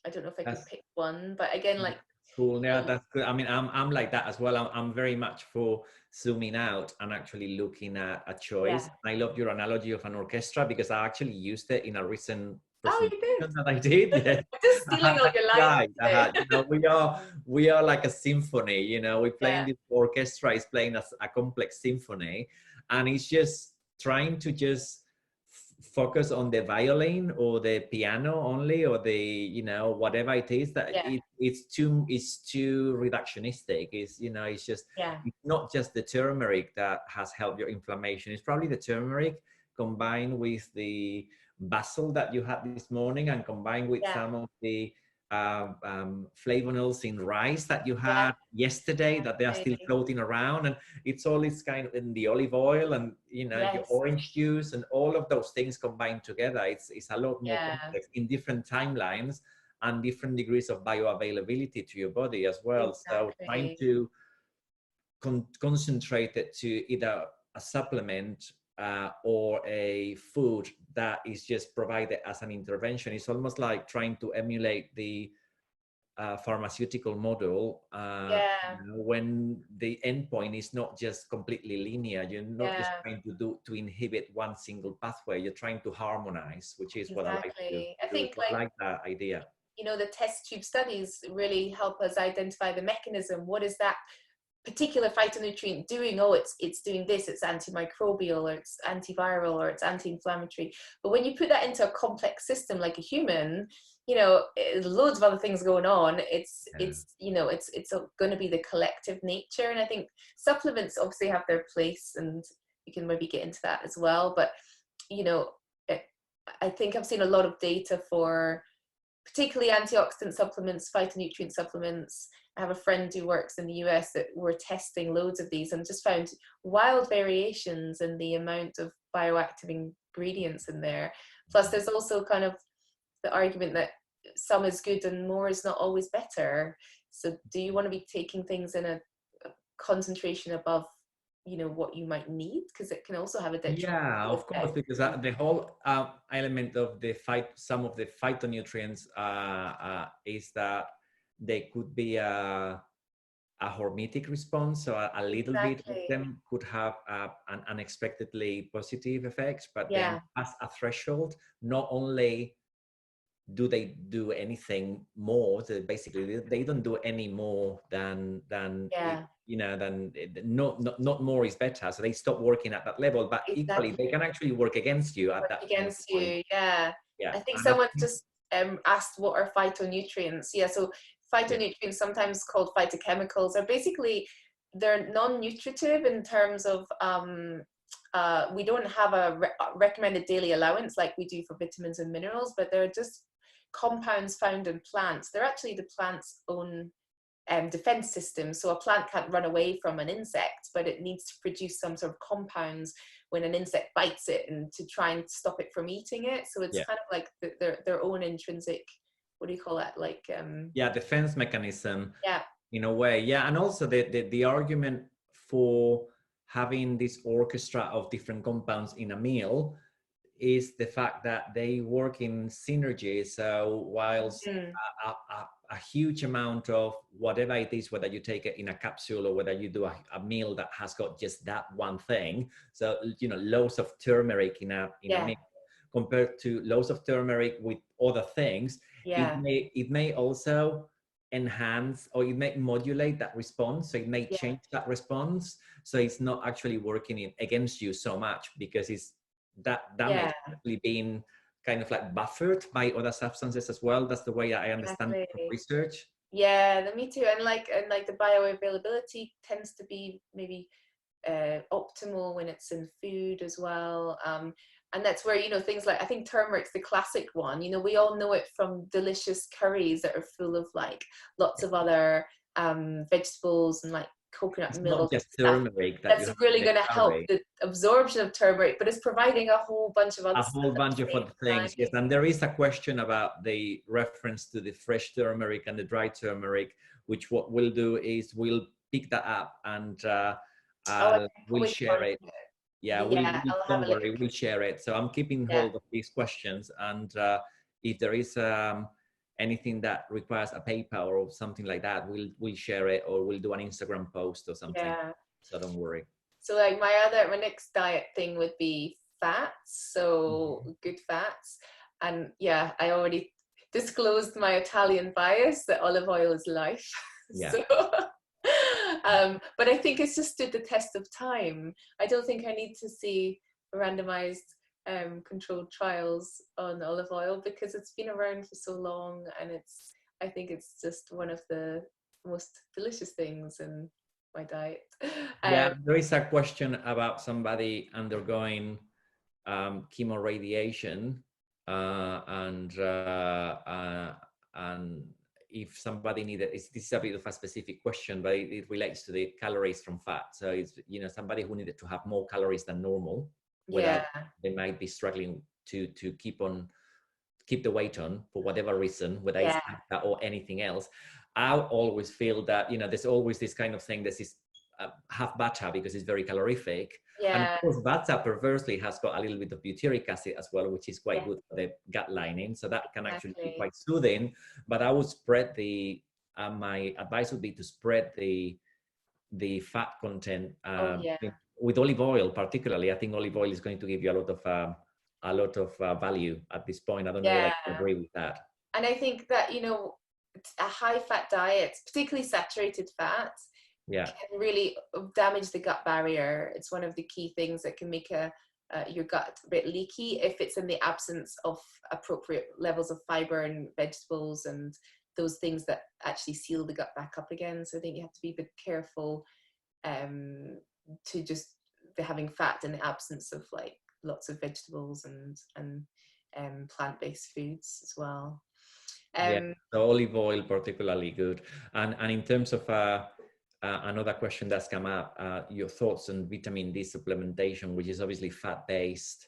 I don't know if I could pick one, but again, like, cool. Yeah, that's good. I mean, I'm like that as well. I'm very much for zooming out and actually looking at a choice. I love your analogy of an orchestra, because I actually used it in a recent oh, presentation you did. that I did. Yeah. Just stealing all your lines. Right. You know, we are like a symphony. You know, we're playing this orchestra is playing a complex symphony, and it's just trying to just focus on the violin or the piano only, or the, you know, whatever it is, that it's too reductionistic. It's, you know, it's just it's not just the turmeric that has helped your inflammation. It's probably the turmeric combined with the basil that you had this morning, and combined with some of the flavonols in rice that you had yesterday, that they are still floating around, and it's all this kind of in the olive oil, and, you know, your orange juice, and all of those things combined together. It's a lot more complex in different timelines and different degrees of bioavailability to your body as well. So trying to concentrate it to either a supplement or a food that is just provided as an intervention. It's almost like trying to emulate the pharmaceutical model, you know, when the endpoint is not just completely linear. You're not just trying to inhibit one single pathway. You're trying to harmonize, which is what I like to do. I think, I like that idea. You know, the test tube studies really help us identify the mechanism. What is that particular phytonutrient doing? Oh, it's doing this, it's antimicrobial, or it's antiviral, or it's anti-inflammatory. But when you put that into a complex system like a human, you know, loads of other things going on. It's you know, it's going to be the collective nature. And I think supplements obviously have their place, and you can maybe get into that as well. But, you know, I think I've seen a lot of data for particularly antioxidant supplements, phytonutrient supplements. I have a friend who works in the US that were testing loads of these, and just found wild variations in the amount of bioactive ingredients in there. Plus, there's also kind of the argument that some is good and more is not always better. So do you want to be taking things in a concentration above, you know, what you might need? Because it can also have a detrimental of course, because the whole element of some of the phytonutrients is that they could be a hormetic response, so a little bit of them could have an unexpectedly positive effects, but then as a threshold, not only do they do anything more, so basically they don't do any more than you know, than not more is better, so they stop working at that level, but equally they can actually work against you at that point. I think someone just asked what are phytonutrients. So phytonutrients, sometimes called phytochemicals, are basically, they're non-nutritive in terms of we don't have a recommended daily allowance like we do for vitamins and minerals, but they're just compounds found in plants. They're actually the plant's own defense system. So a plant can't run away from an insect, but it needs to produce some sort of compounds when an insect bites it, and to try and stop it from eating it. So it's kind of like their own intrinsic, what do you call that, like defense mechanism in a way. And also the argument for having this orchestra of different compounds in a meal is the fact that they work in synergy. So whilst a huge amount of whatever it is, whether you take it in a capsule or whether you do a meal that has got just that one thing, so, you know, loads of turmeric in a meal compared to loads of turmeric with other things, it may also enhance, or it may modulate that response, so it may change that response, so it's not actually working against you so much, because it's that damage actually being kind of like buffered by other substances as well. That's the way I understand from research. Me too. And like the bioavailability tends to be maybe optimal when it's in food as well. And that's where, you know, things like, I think turmeric's the classic one. You know, we all know it from delicious curries that are full of like lots of other vegetables and like coconut It's milk not and just stuff. turmeric that you That's have really in the going to help curry. the absorption of turmeric, but it's providing a whole bunch of other A stuff whole at bunch the of same other things, yes. time. And there is a question about the reference to the fresh turmeric and the dry turmeric, which what we'll do is we'll pick that up and Oh, I can we'll always share find it. it. Yeah, Yeah, I'll have don't a look. worry, we'll share it. So I'm keeping Yeah, hold of these questions, and if there is anything that requires a paper or something like that, we'll share it, or we'll do an Instagram post or something. yeah. So don't worry. So like my next diet thing would be fats, so good fats. And yeah, I already disclosed my Italian bias that olive oil is life. Yeah. So but I think it's just stood the test of time. I don't think I need to see randomized controlled trials on olive oil because it's been around for so long, and I think it's just one of the most delicious things in my diet. Yeah, there is a question about somebody undergoing chemo radiation, and if somebody needed, this is a bit of a specific question, but it relates to the calories from fat. So it's, you know, somebody who needed to have more calories than normal, without they might be struggling to keep the weight on for whatever reason, whether it's that or anything else. I always feel that, you know, there's always this kind of thing. There's this have bata because it's very calorific. And of course, bata perversely has got a little bit of butyric acid as well, which is quite good for the gut lining. So that can actually be quite soothing. But I would spread my advice would be to spread the fat content with olive oil, particularly. I think olive oil is going to give you a lot of value at this point. I don't know whether you agree with that. And I think that, you know, a high fat diet, particularly saturated fats, can really damage the gut barrier. It's one of the key things that can make your gut a bit leaky if it's in the absence of appropriate levels of fiber and vegetables and those things that actually seal the gut back up again. So I think you have to be a bit careful to just having fat in the absence of like lots of vegetables and plant-based foods as well. Yeah, the olive oil particularly good. And in terms of another question that's come up, your thoughts on vitamin D supplementation, which is obviously fat-based.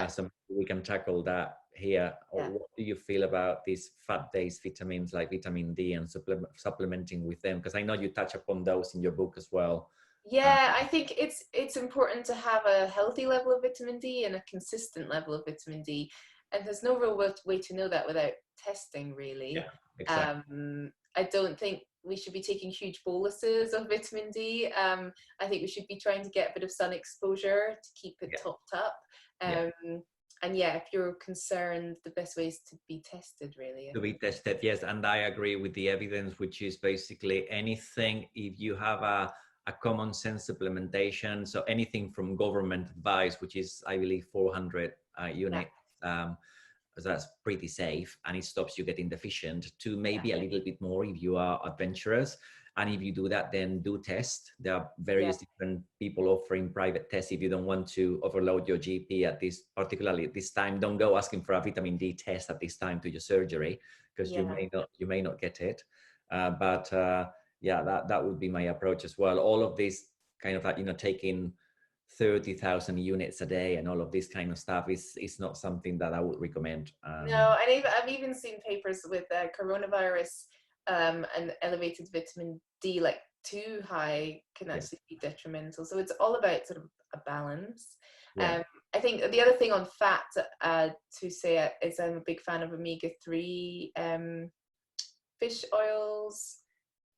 So we can tackle that here. What do you feel about these fat-based vitamins like vitamin D and supplementing with them? Because I know you touch upon those in your book as well. Yeah, I think it's important to have a healthy level of vitamin D and a consistent level of vitamin D. And there's no real way to know that without testing, really. Yeah, exactly. I don't think we should be taking huge boluses of vitamin D. I think we should be trying to get a bit of sun exposure to keep it topped up. And yeah, if you're concerned, the best way is to be tested, really. To be tested, yes. And I agree with the evidence, which is basically anything, if you have a common sense supplementation, so anything from government advice, which is, I believe, 400 units, so that's pretty safe, and it stops you getting deficient, to maybe a little bit more if you are adventurous. And if you do that, then do test. There are various different people offering private tests. If you don't want to overload your GP particularly at this time, don't go asking for a vitamin D test at this time to your surgery, because you may not get it. Yeah, that would be my approach as well. All of this kind of, you know, taking 30,000 units a day and all of this kind of stuff is not something that I would recommend. No, and I've even seen papers with coronavirus and elevated vitamin D, like too high can actually be detrimental. So it's all about sort of a balance. I think the other thing on fat to say is I'm a big fan of omega-3 fish oils,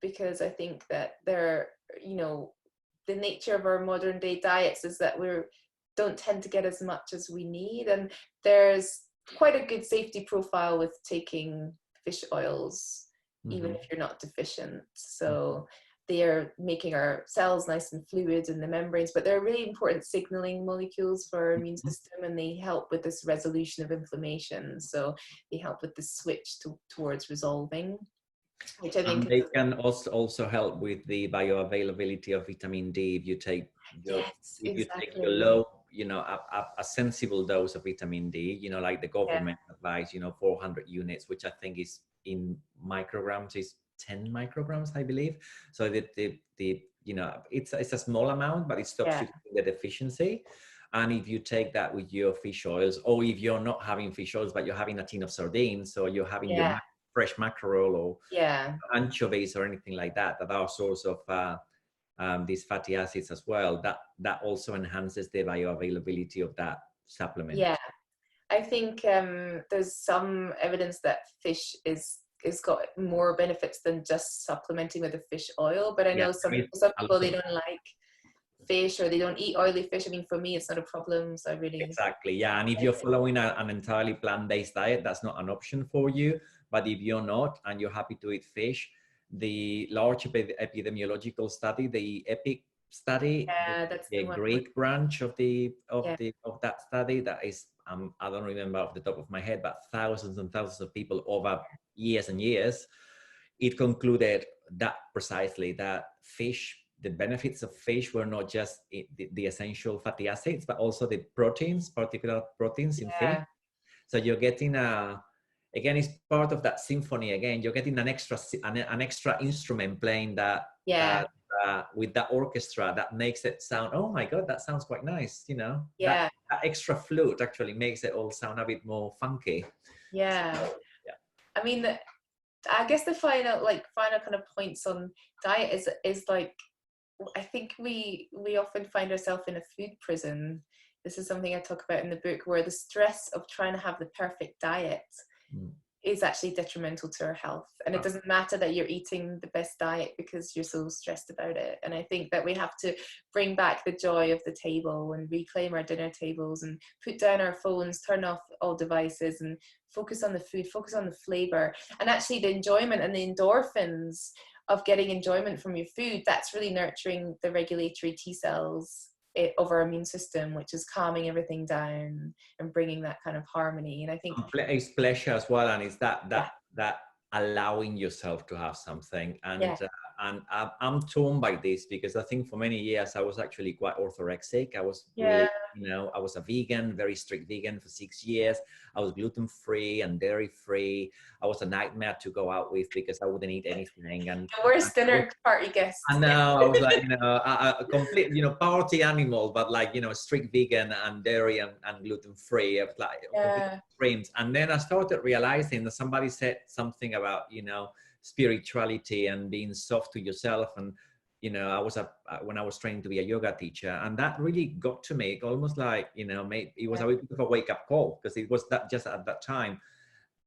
because I think that they're, you know, the nature of our modern day diets is that we don't tend to get as much as we need, and there's quite a good safety profile with taking fish oils, even if you're not deficient. So they are making our cells nice and fluid in the membranes, but they're really important signaling molecules for our immune system, and they help with this resolution of inflammation. So they help with the switch towards resolving, which I think they can also help with the bioavailability of vitamin D if you take Yes, if you take your exactly. low, a sensible dose of vitamin D, like the Yeah, government advice, 400 units, which I think is in micrograms, is 10 micrograms, I believe. So it's a small amount, but it stops yeah, you from the deficiency. And if you take that with your fish oils, or if you're not having fish oils, but you're having a tin of sardines, or you're having your yeah, fresh mackerel or yeah, anchovies or anything like that, that are source of these fatty acids as well, that also enhances the bioavailability of that supplement. yeah. I think there's some evidence that fish is got more benefits than just supplementing with the fish oil. But I Yeah, know there is some a people, lot they of, don't like fish or they don't eat oily fish. I mean, for me, it's not a problem. So I really exactly, yeah. And if like you're it. following an entirely plant-based diet, that's not an option for you. But if you're not and you're happy to eat fish, the large epidemiological study, the EPIC study, Yeah, that's the the one. Greek branch of Yeah, that study, that is, I don't remember off the top of my head, but thousands and thousands of people over years and years, it concluded that precisely, that fish, the benefits of fish were not just the essential fatty acids, but also the proteins, particular proteins in fish. yeah, So you're getting again, it's part of that symphony. Again, you're getting an extra instrument playing yeah, with that orchestra that makes it sound, oh my God, that sounds quite nice. yeah, That extra flute actually makes it all sound a bit more funky. yeah. So, yeah. I mean, I guess the final kind of points on diet is like, I think we often find ourselves in a food prison. This is something I talk about in the book, where the stress of trying to have the perfect diet Mm. is actually detrimental to our health. And it doesn't matter that you're eating the best diet because you're so stressed about it. And I think that we have to bring back the joy of the table and reclaim our dinner tables and put down our phones, turn off all devices, and focus on the food, focus on the flavor, and actually the enjoyment and the endorphins of getting enjoyment from your food. That's really nurturing the regulatory T cells of our immune system, which is calming everything down and bringing that kind of harmony. And I think, It's pleasure as well, and it's that yeah, that allowing yourself to have something. yeah, And I'm torn by this, because I think for many years I was actually quite orthorexic. I was yeah, really, I was a vegan, very strict vegan for 6 years. I was gluten-free and dairy-free. I was a nightmare to go out with because I wouldn't eat anything. the worst dinner party guest. I know, I was like, a complete, party animal, but like, strict vegan and dairy and gluten-free. I was like complete Yeah, extremes. And then I started realizing that somebody said something about, spirituality and being soft to yourself. And, when I was training to be a yoga teacher, and that really got to me, almost like, it was yeah, a bit of a wake-up call, because it was that just at that time.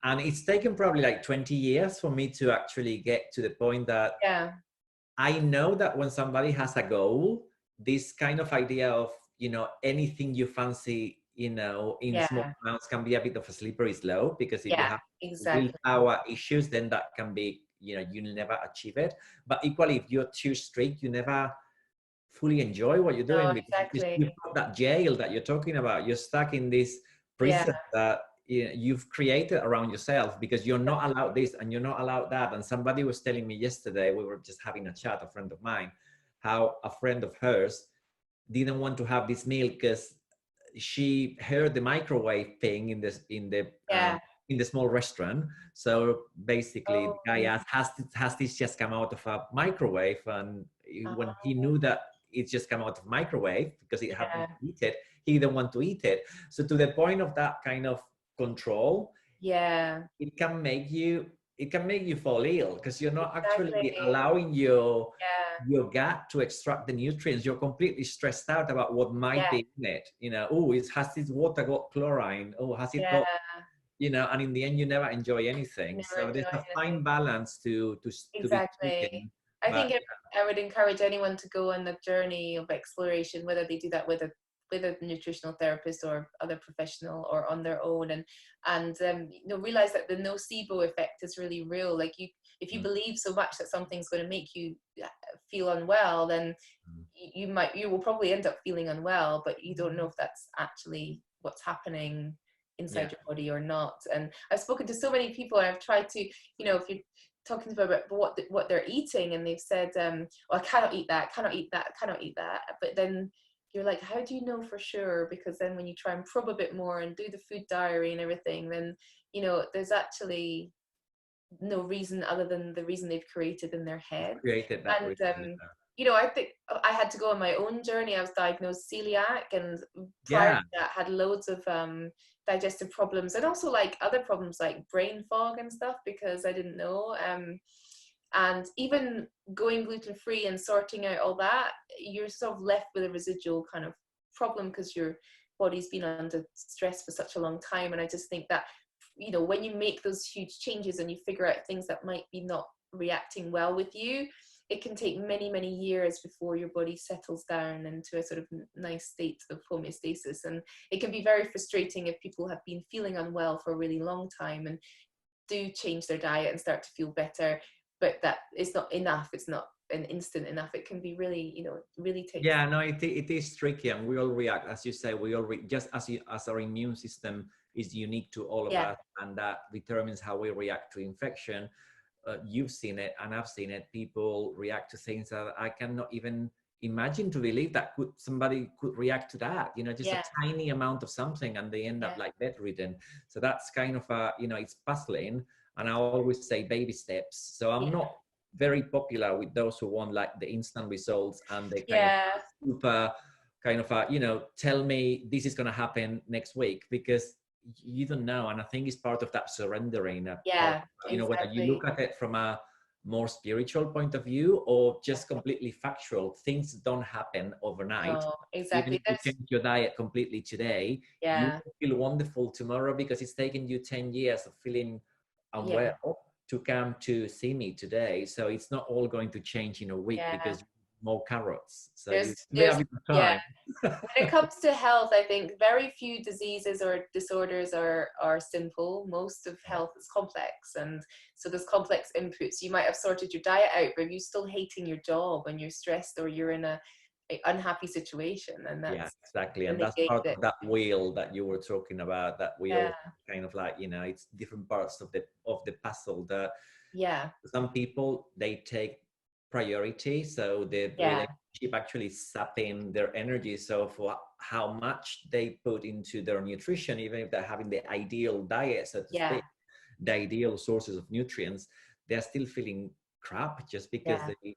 And it's taken probably like 20 years for me to actually get to the point that yeah, I know that when somebody has a goal, this kind of idea of, anything you fancy, in small yeah, amounts can be a bit of a slippery slope, because if you yeah, have exactly. willpower issues, then that can be, you'll never achieve it. But equally, if you're too strict, you never fully enjoy what you're No, doing, because exactly. you've got that jail that you're talking about. You're stuck in this Yeah, prison that you've created around yourself, because you're not allowed this and you're not allowed that. And somebody was telling me yesterday, we were just having a chat, a friend of mine, how a friend of hers didn't want to have this meal because she heard the microwave thing yeah. in the small restaurant. So basically, Oh, the guy asked, has this just come out of a microwave? And when he knew that it's just come out of microwave because it happened yeah, to eat it, he didn't want to eat it. So to the point of that kind of control, yeah, it can make you fall ill, because you're not exactly. actually allowing your Yeah, gut to extract the nutrients. You're completely stressed out about what might yeah, be in it. Oh, has this water got chlorine? Oh, has it yeah. got, and in the end you never enjoy anything. Never So there's enjoy a anything. fine balance to be Exactly. taken. I But think I would encourage anyone to go on the journey of exploration, whether they do that with a nutritional therapist or other professional or on their own, and realize that the nocebo effect is really real. Like, if you believe so much that something's going to make you feel unwell, then you will probably end up feeling unwell, but you don't know if that's actually what's happening yeah, inside your body or not. And I've spoken to so many people, and I've tried to, if you talking about what they're eating, and they've said, oh, I cannot eat that, cannot eat that, cannot eat that. But then you're like, how do you know for sure? Because then when you try and probe a bit more and do the food diary and everything, then, you know, there's actually no reason other than the reason they've created in their head. Created that And reason. you know, I think I had to go on my own journey. I was diagnosed celiac, and prior Yeah. to that had loads of digestive problems, and also like other problems like brain fog and stuff, because I didn't know. And even going gluten-free and sorting out all that, you're sort of left with a residual kind of problem because your body's been under stress for such a long time. And I just think that, you know, when you make those huge changes and you figure out things that might be not reacting well with you, it can take many, many years before your body settles down into a sort of nice state of homeostasis. And it can be very frustrating if people have been feeling unwell for a really long time and do change their diet and start to feel better, but that is not enough. It's not an instant enough. It can be really, you know, really takes. Yeah, no, it is tricky, and we all react, as you say, we all just as our immune system is unique to all of us, and that determines how we react to infection. You've seen it, and I've seen it. People react to things that I cannot even imagine to believe that somebody could react to that. You know, just a tiny amount of something, and they end up like bedridden. So that's kind of you know, it's puzzling. And I always say baby steps. So I'm not very popular with those who want like the instant results and the kind of super kind of you know, tell me this is going to happen next week, because you don't know. And I think it's part of that surrendering. You know, whether you look at it from a more spiritual point of view or just completely factual, things don't happen overnight. Exactly. Even if you change your diet completely today, you feel wonderful tomorrow because it's taken you 10 years of feeling unwell to come to see me today. So it's not all going to change in a week because more carrots. So you have a bit of time. When it comes to health, I think very few diseases or disorders are simple. Most of health is complex, and so there's complex inputs. You might have sorted your diet out, but you're still hating your job and you're stressed, or you're in a unhappy situation, and that's exactly. And that's part of that wheel that you were talking about, that wheel kind of like, you know, it's different parts of the puzzle that some people, they take priority, so the relationship actually sapping their energy. So for how much they put into their nutrition, even if they're having the ideal diet, so to speak, the ideal sources of nutrients, they're still feeling crap just because they,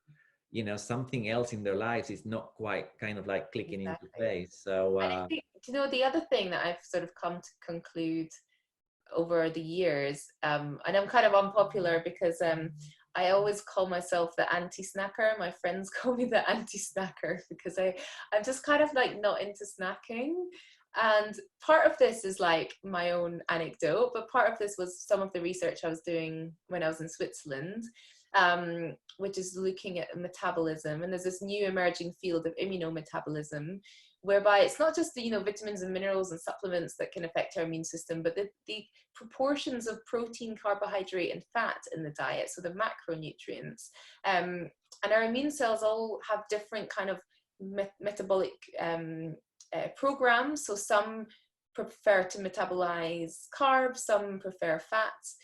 you know, something else in their lives is not quite kind of like clicking into place. So and I think, you know, the other thing that I've sort of come to conclude over the years, and I'm kind of unpopular because I always call myself the anti-snacker. My friends call me the anti-snacker because I'm just kind of like not into snacking. And part of this is like my own anecdote, but part of this was some of the research I was doing when I was in Switzerland, which is looking at metabolism. And there's this new emerging field of immunometabolism, whereby it's not just the, you know, vitamins and minerals and supplements that can affect our immune system, but the proportions of protein, carbohydrate, and fat in the diet, so the macronutrients. And our immune cells all have different kind of metabolic programs. So some prefer to metabolize carbs, some prefer fats.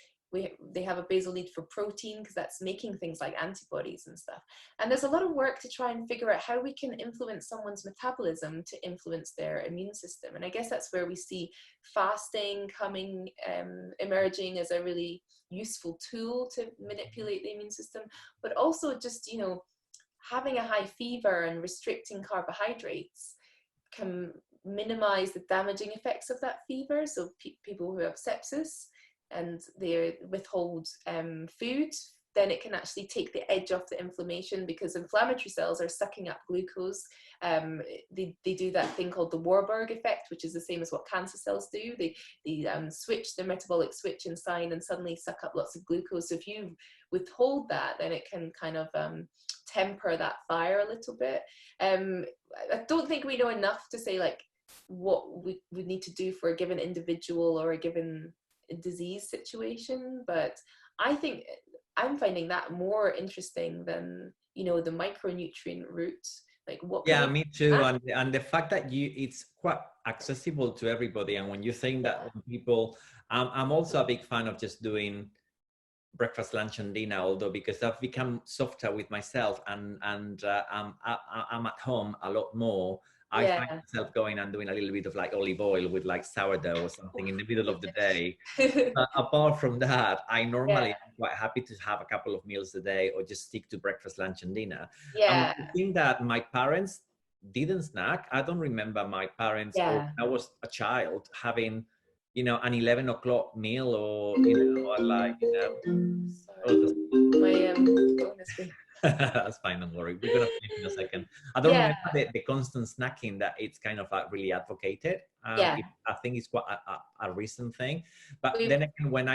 They have a basal need for protein because that's making things like antibodies and stuff. And there's a lot of work to try and figure out how we can influence someone's metabolism to influence their immune system. And I guess that's where we see fasting emerging as a really useful tool to manipulate the immune system, but also just, you know, having a high fever and restricting carbohydrates can minimize the damaging effects of that fever. So people who have sepsis and they withhold food, then it can actually take the edge off the inflammation, because inflammatory cells are sucking up glucose. They do that thing called the Warburg effect, which is the same as what cancer cells do. They switch the metabolic switch inside and suddenly suck up lots of glucose. So if you withhold that, then it can kind of temper that fire a little bit. I don't think we know enough to say like what we need to do for a given individual or a given disease situation, but I think I'm finding that more interesting than, you know, the micronutrient route. Like what? Yeah, me too. And the fact that it's quite accessible to everybody. And when you think that when people, I'm also a big fan of just doing breakfast, lunch, and dinner, although because I've become softer with myself and I'm at home a lot more. I find Yeah. myself going and doing a little bit of like olive oil with like sourdough or something in the middle of the day. But apart from that, I normally Yeah. am quite happy to have a couple of meals a day or just stick to breakfast, lunch, and dinner. And Yeah. I think that my parents didn't snack. I don't remember my parents or Yeah. when I was a child having, you know, an 11 o'clock meal or, you know, or like, you know, Sorry, my phone is free. that's fine, don't worry. We're gonna finish in a second. I don't Yeah. remember the constant snacking that it's kind of like really advocated. Yeah. I think it's quite a recent thing. But We've, then again, when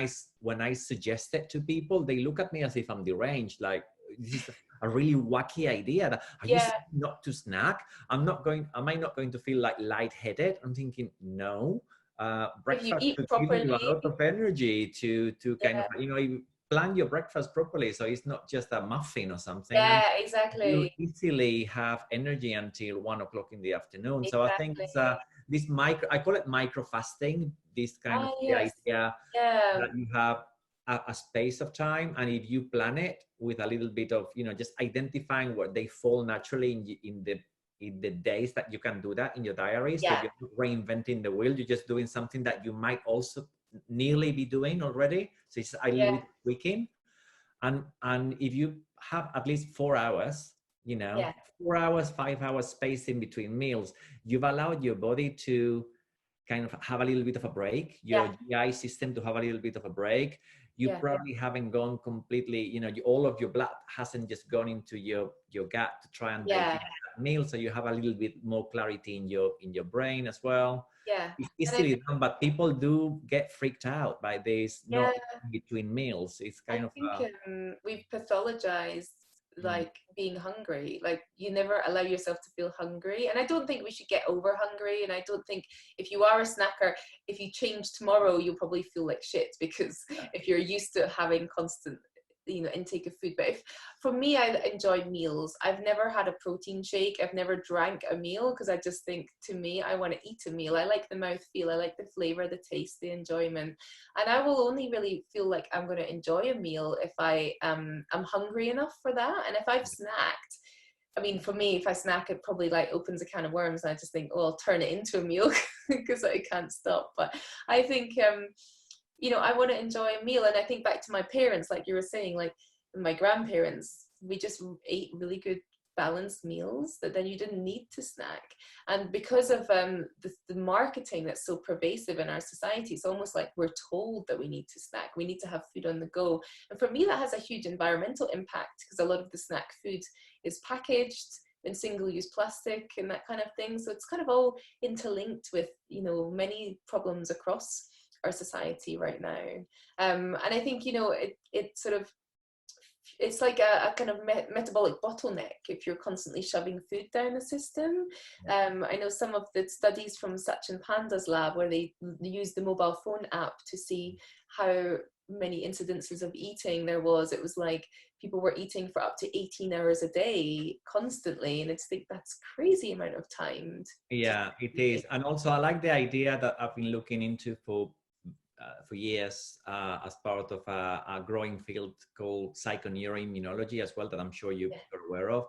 I suggest it to people, they look at me as if I'm deranged. Like this is a really wacky idea. That are you yeah. saying not to snack? Am I not going to feel like lightheaded? I'm thinking no. If you Breakfast eat should give you a properly, lot of energy to kind of, yeah. you know, plan your breakfast properly, so it's not just a muffin or something, and Yeah, you exactly. easily have energy until 1 o'clock in the afternoon. So I think it's Exactly. this micro, I call it micro fasting, this kind of Ah, the yes. idea Yeah. that you have a space of time, and if you plan it with a little bit of, you know, just identifying where they fall naturally in the days that you can do that in your diary, so Yeah. you're not reinventing the wheel, you're just doing something that you might also nearly be doing already, so it's a little Yeah. bit tweaking. And if you have at least 4 hours, you know, Yeah. 4 hours, 5 hours space in between meals, you've allowed your body to kind of have a little bit of a break, your Yeah. GI system to have a little bit of a break. You Yeah. probably haven't gone completely, you know, all of your blood hasn't just gone into your gut to try and digest Yeah. that meal, so you have a little bit more clarity in your brain as well. Yeah. It's And I easily done, but people do get freaked out by this yeah, not between meals. It's I kind of think we've pathologized mm, like being hungry. Like you never allow yourself to feel hungry. And I don't think we should get over hungry. And I don't think if you are a snacker, if you change tomorrow, you'll probably feel like shit because if you're used to having constant, you know, intake of food. But if for me, I enjoy meals. I've never had a protein shake. I've never drank a meal because I just think to me, I want to eat a meal. I like the mouthfeel. I like the flavor, the taste, the enjoyment. And I will only really feel like I'm going to enjoy a meal if I'm hungry enough for that. And if I've snacked, I mean, for me, if I snack, it probably like opens a can of worms, and I just think, oh, I'll turn it into a meal because I can't stop. But I think, you know, I want to enjoy a meal, and I think back to my parents, like you were saying, like my grandparents, we just ate really good balanced meals that then you didn't need to snack. And because of the marketing that's so pervasive in our society, it's almost like we're told that we need to snack, we need to have food on the go. And for me, that has a huge environmental impact because a lot of the snack food is packaged in single-use plastic and that kind of thing. So it's kind of all interlinked with, you know, many problems across our society right now. And I think, you know, it sort of, it's like a kind of metabolic bottleneck if you're constantly shoving food down the system. I know some of the studies from Sachin Panda's lab where they used the mobile phone app to see how many incidences of eating there was. It was like people were eating for up to 18 hours a day constantly, and it's think that's crazy amount of time. yeah, it is. And also I like the idea that I've been looking into for years as part of a growing field called psychoneuroimmunology as well, that I'm sure you're aware of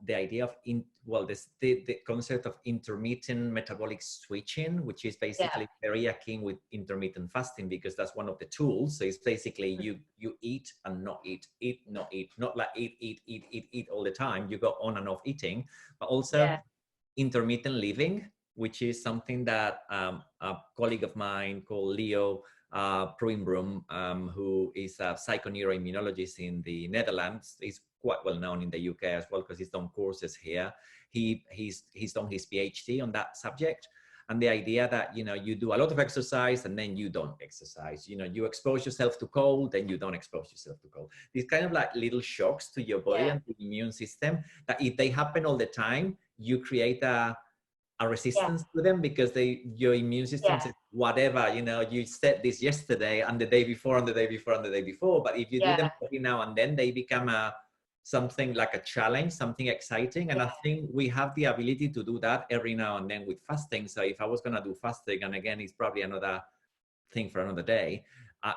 the idea of, the concept of intermittent metabolic switching, which is basically very akin with intermittent fasting, because that's one of the tools. So it's basically you eat and not eat, not eat, not like eat all the time. You go on and off eating, but also intermittent living, which is something that a colleague of mine called Leo Pruimbroom, who is a psychoneuroimmunologist in the Netherlands, is quite well known in the UK as well because he's done courses here. He's done his PhD on that subject. And the idea that, you know, you do a lot of exercise and then you don't exercise, you know, you expose yourself to cold, then you don't expose yourself to cold. These kind of like little shocks to your body and to the immune system, that if they happen all the time, you create a resistance to them because your immune system says, whatever, you know, you said this yesterday and the day before and the day before and the day before. But if you do them every now and then, they become something like a challenge, something exciting. And I think we have the ability to do that every now and then with fasting. So if I was going to do fasting, and again, it's probably another thing for another day,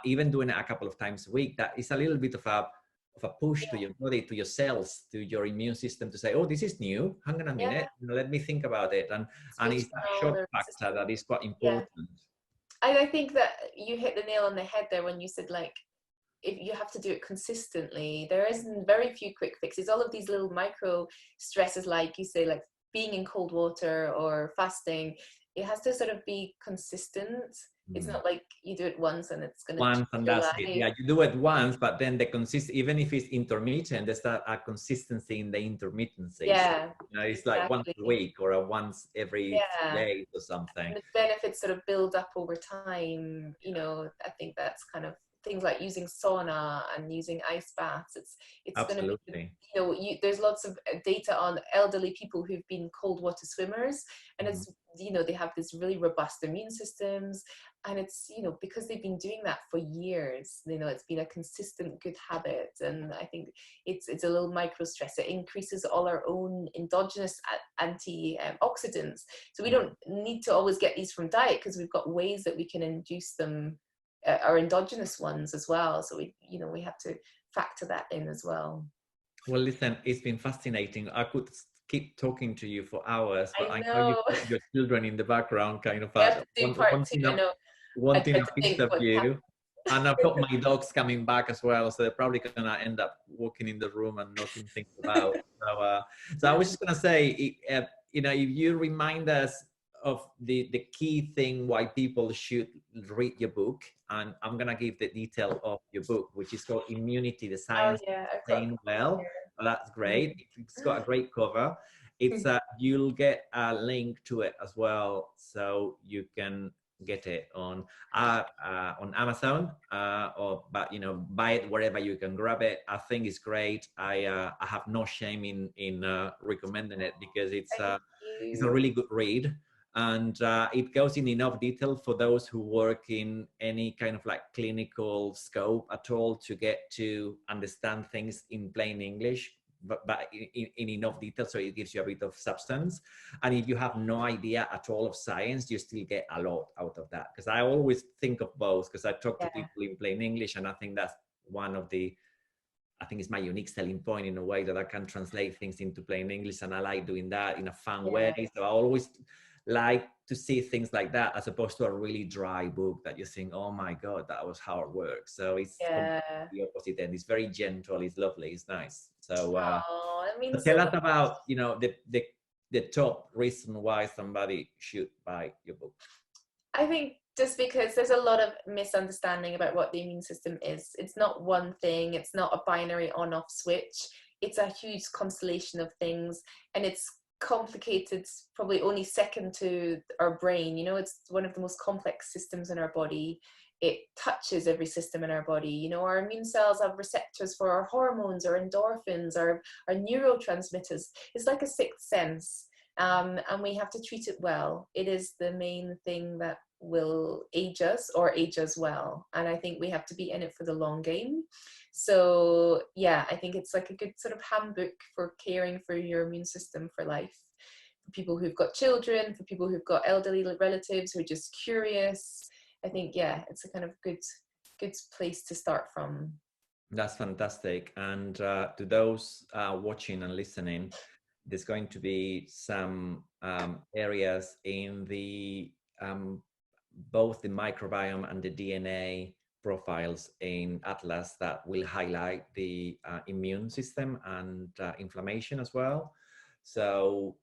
even doing it a couple of times a week, that is a little bit of a push to your body, to your cells, to your immune system to say, oh, this is new. Hang on a minute, let me think about it. And it's that shock factor that is quite important. I think that you hit the nail on the head there when you said, like, if you have to do it consistently. There isn't very few quick fixes. All of these little micro stresses, like you say, like being in cold water or fasting, it has to sort of be consistent. It's not like you do it once and it's going to once and that's it. Yeah, you do it once, but then even if it's intermittent, there's a consistency in the intermittency. Yeah, you know, it's like once a week or a once every 2 days or something. And the benefits sort of build up over time. You know, I think that's kind of things like using sauna and using ice baths. It's going to be, you know, there's lots of data on elderly people who've been cold water swimmers, and it's, you know, they have this really robust immune systems, and it's, you know, because they've been doing that for years, you know, it's been a consistent good habit. And I think it's a little micro stress. It increases all our own endogenous antioxidants, so we don't need to always get these from diet, because we've got ways that we can induce them, our endogenous ones as well. So we, you know, we have to factor that in as well. Well, listen, it's been fascinating. I could keep talking to you for hours, but I know you've got your children in the background kind of wanting a piece of you. And I've got my dogs coming back as well, so they're probably going to end up walking in the room and knocking things about. So I was just going to say, you know, if you remind us of the key thing why people should read your book, and I'm going to give the detail of your book, which is called Immunity, the Science of Staying Well. Oh, that's great. It's got a great cover. It's you'll get a link to it as well, so you can get it on Amazon, but you know, buy it wherever you can grab it. I think it's great. I have no shame in recommending it, because it's a really good read, and it goes in enough detail for those who work in any kind of like clinical scope at all to get to understand things in plain English, but in enough detail so it gives you a bit of substance. And if you have no idea at all of science, you still get a lot out of that, because I always think of both, because I talk to people in plain English, and I think that's one of the, I think it's my unique selling point in a way, that I can translate things into plain English, and I like doing that in a fun way. So I always like to see things like that, as opposed to a really dry book that you think, oh my God, that was how it works. So it's the opposite end. It's very gentle, it's lovely, it's nice. So tell us about, you know, the top reason why somebody should buy your book. I think just because there's a lot of misunderstanding about what the immune system is. It's not one thing, it's not a binary on-off switch. It's a huge constellation of things, and it's complicated, probably only second to our brain. You know, it's one of the most complex systems in our body. It touches every system in our body. You know, our immune cells have receptors for our hormones, our endorphins, our neurotransmitters. It's like a sixth sense, and we have to treat it well. It is the main thing that will age us or age us well, and I think we have to be in it for the long game. So yeah, I think it's like a good sort of handbook for caring for your immune system for life, for people who've got children, for people who've got elderly relatives who are just curious. I think, yeah, it's a kind of good place to start from. That's fantastic. And to those watching and listening, there's going to be some areas in the both the microbiome and the DNA profiles in Atlas that will highlight the immune system and inflammation as well. So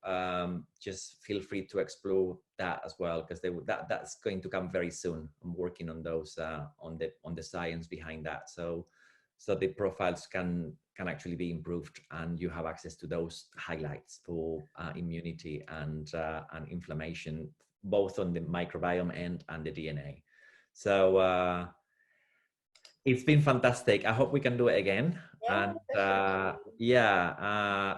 just feel free to explore that as well, because that's going to come very soon. I'm working on those on the science behind that. So the profiles can actually be improved, and you have access to those highlights for immunity and inflammation, both on the microbiome end and the DNA. So it's been fantastic. I hope we can do it again. And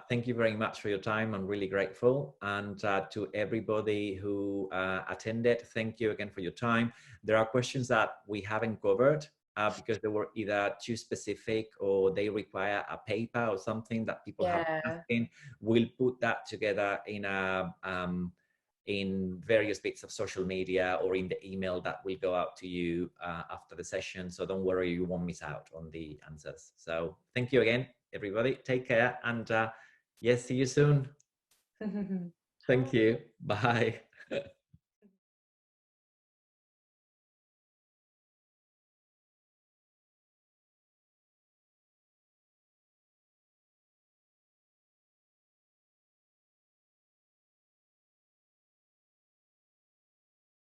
thank you very much for your time. I'm really grateful. And to everybody who attended, thank you again for your time. There are questions that we haven't covered because they were either too specific or they require a paper or something that people have been asking. We'll put that together in in various bits of social media or in the email that will go out to you after the session. So don't worry, you won't miss out on the answers. So thank you again, everybody. Take care, and yes, see you soon. Thank you. Bye.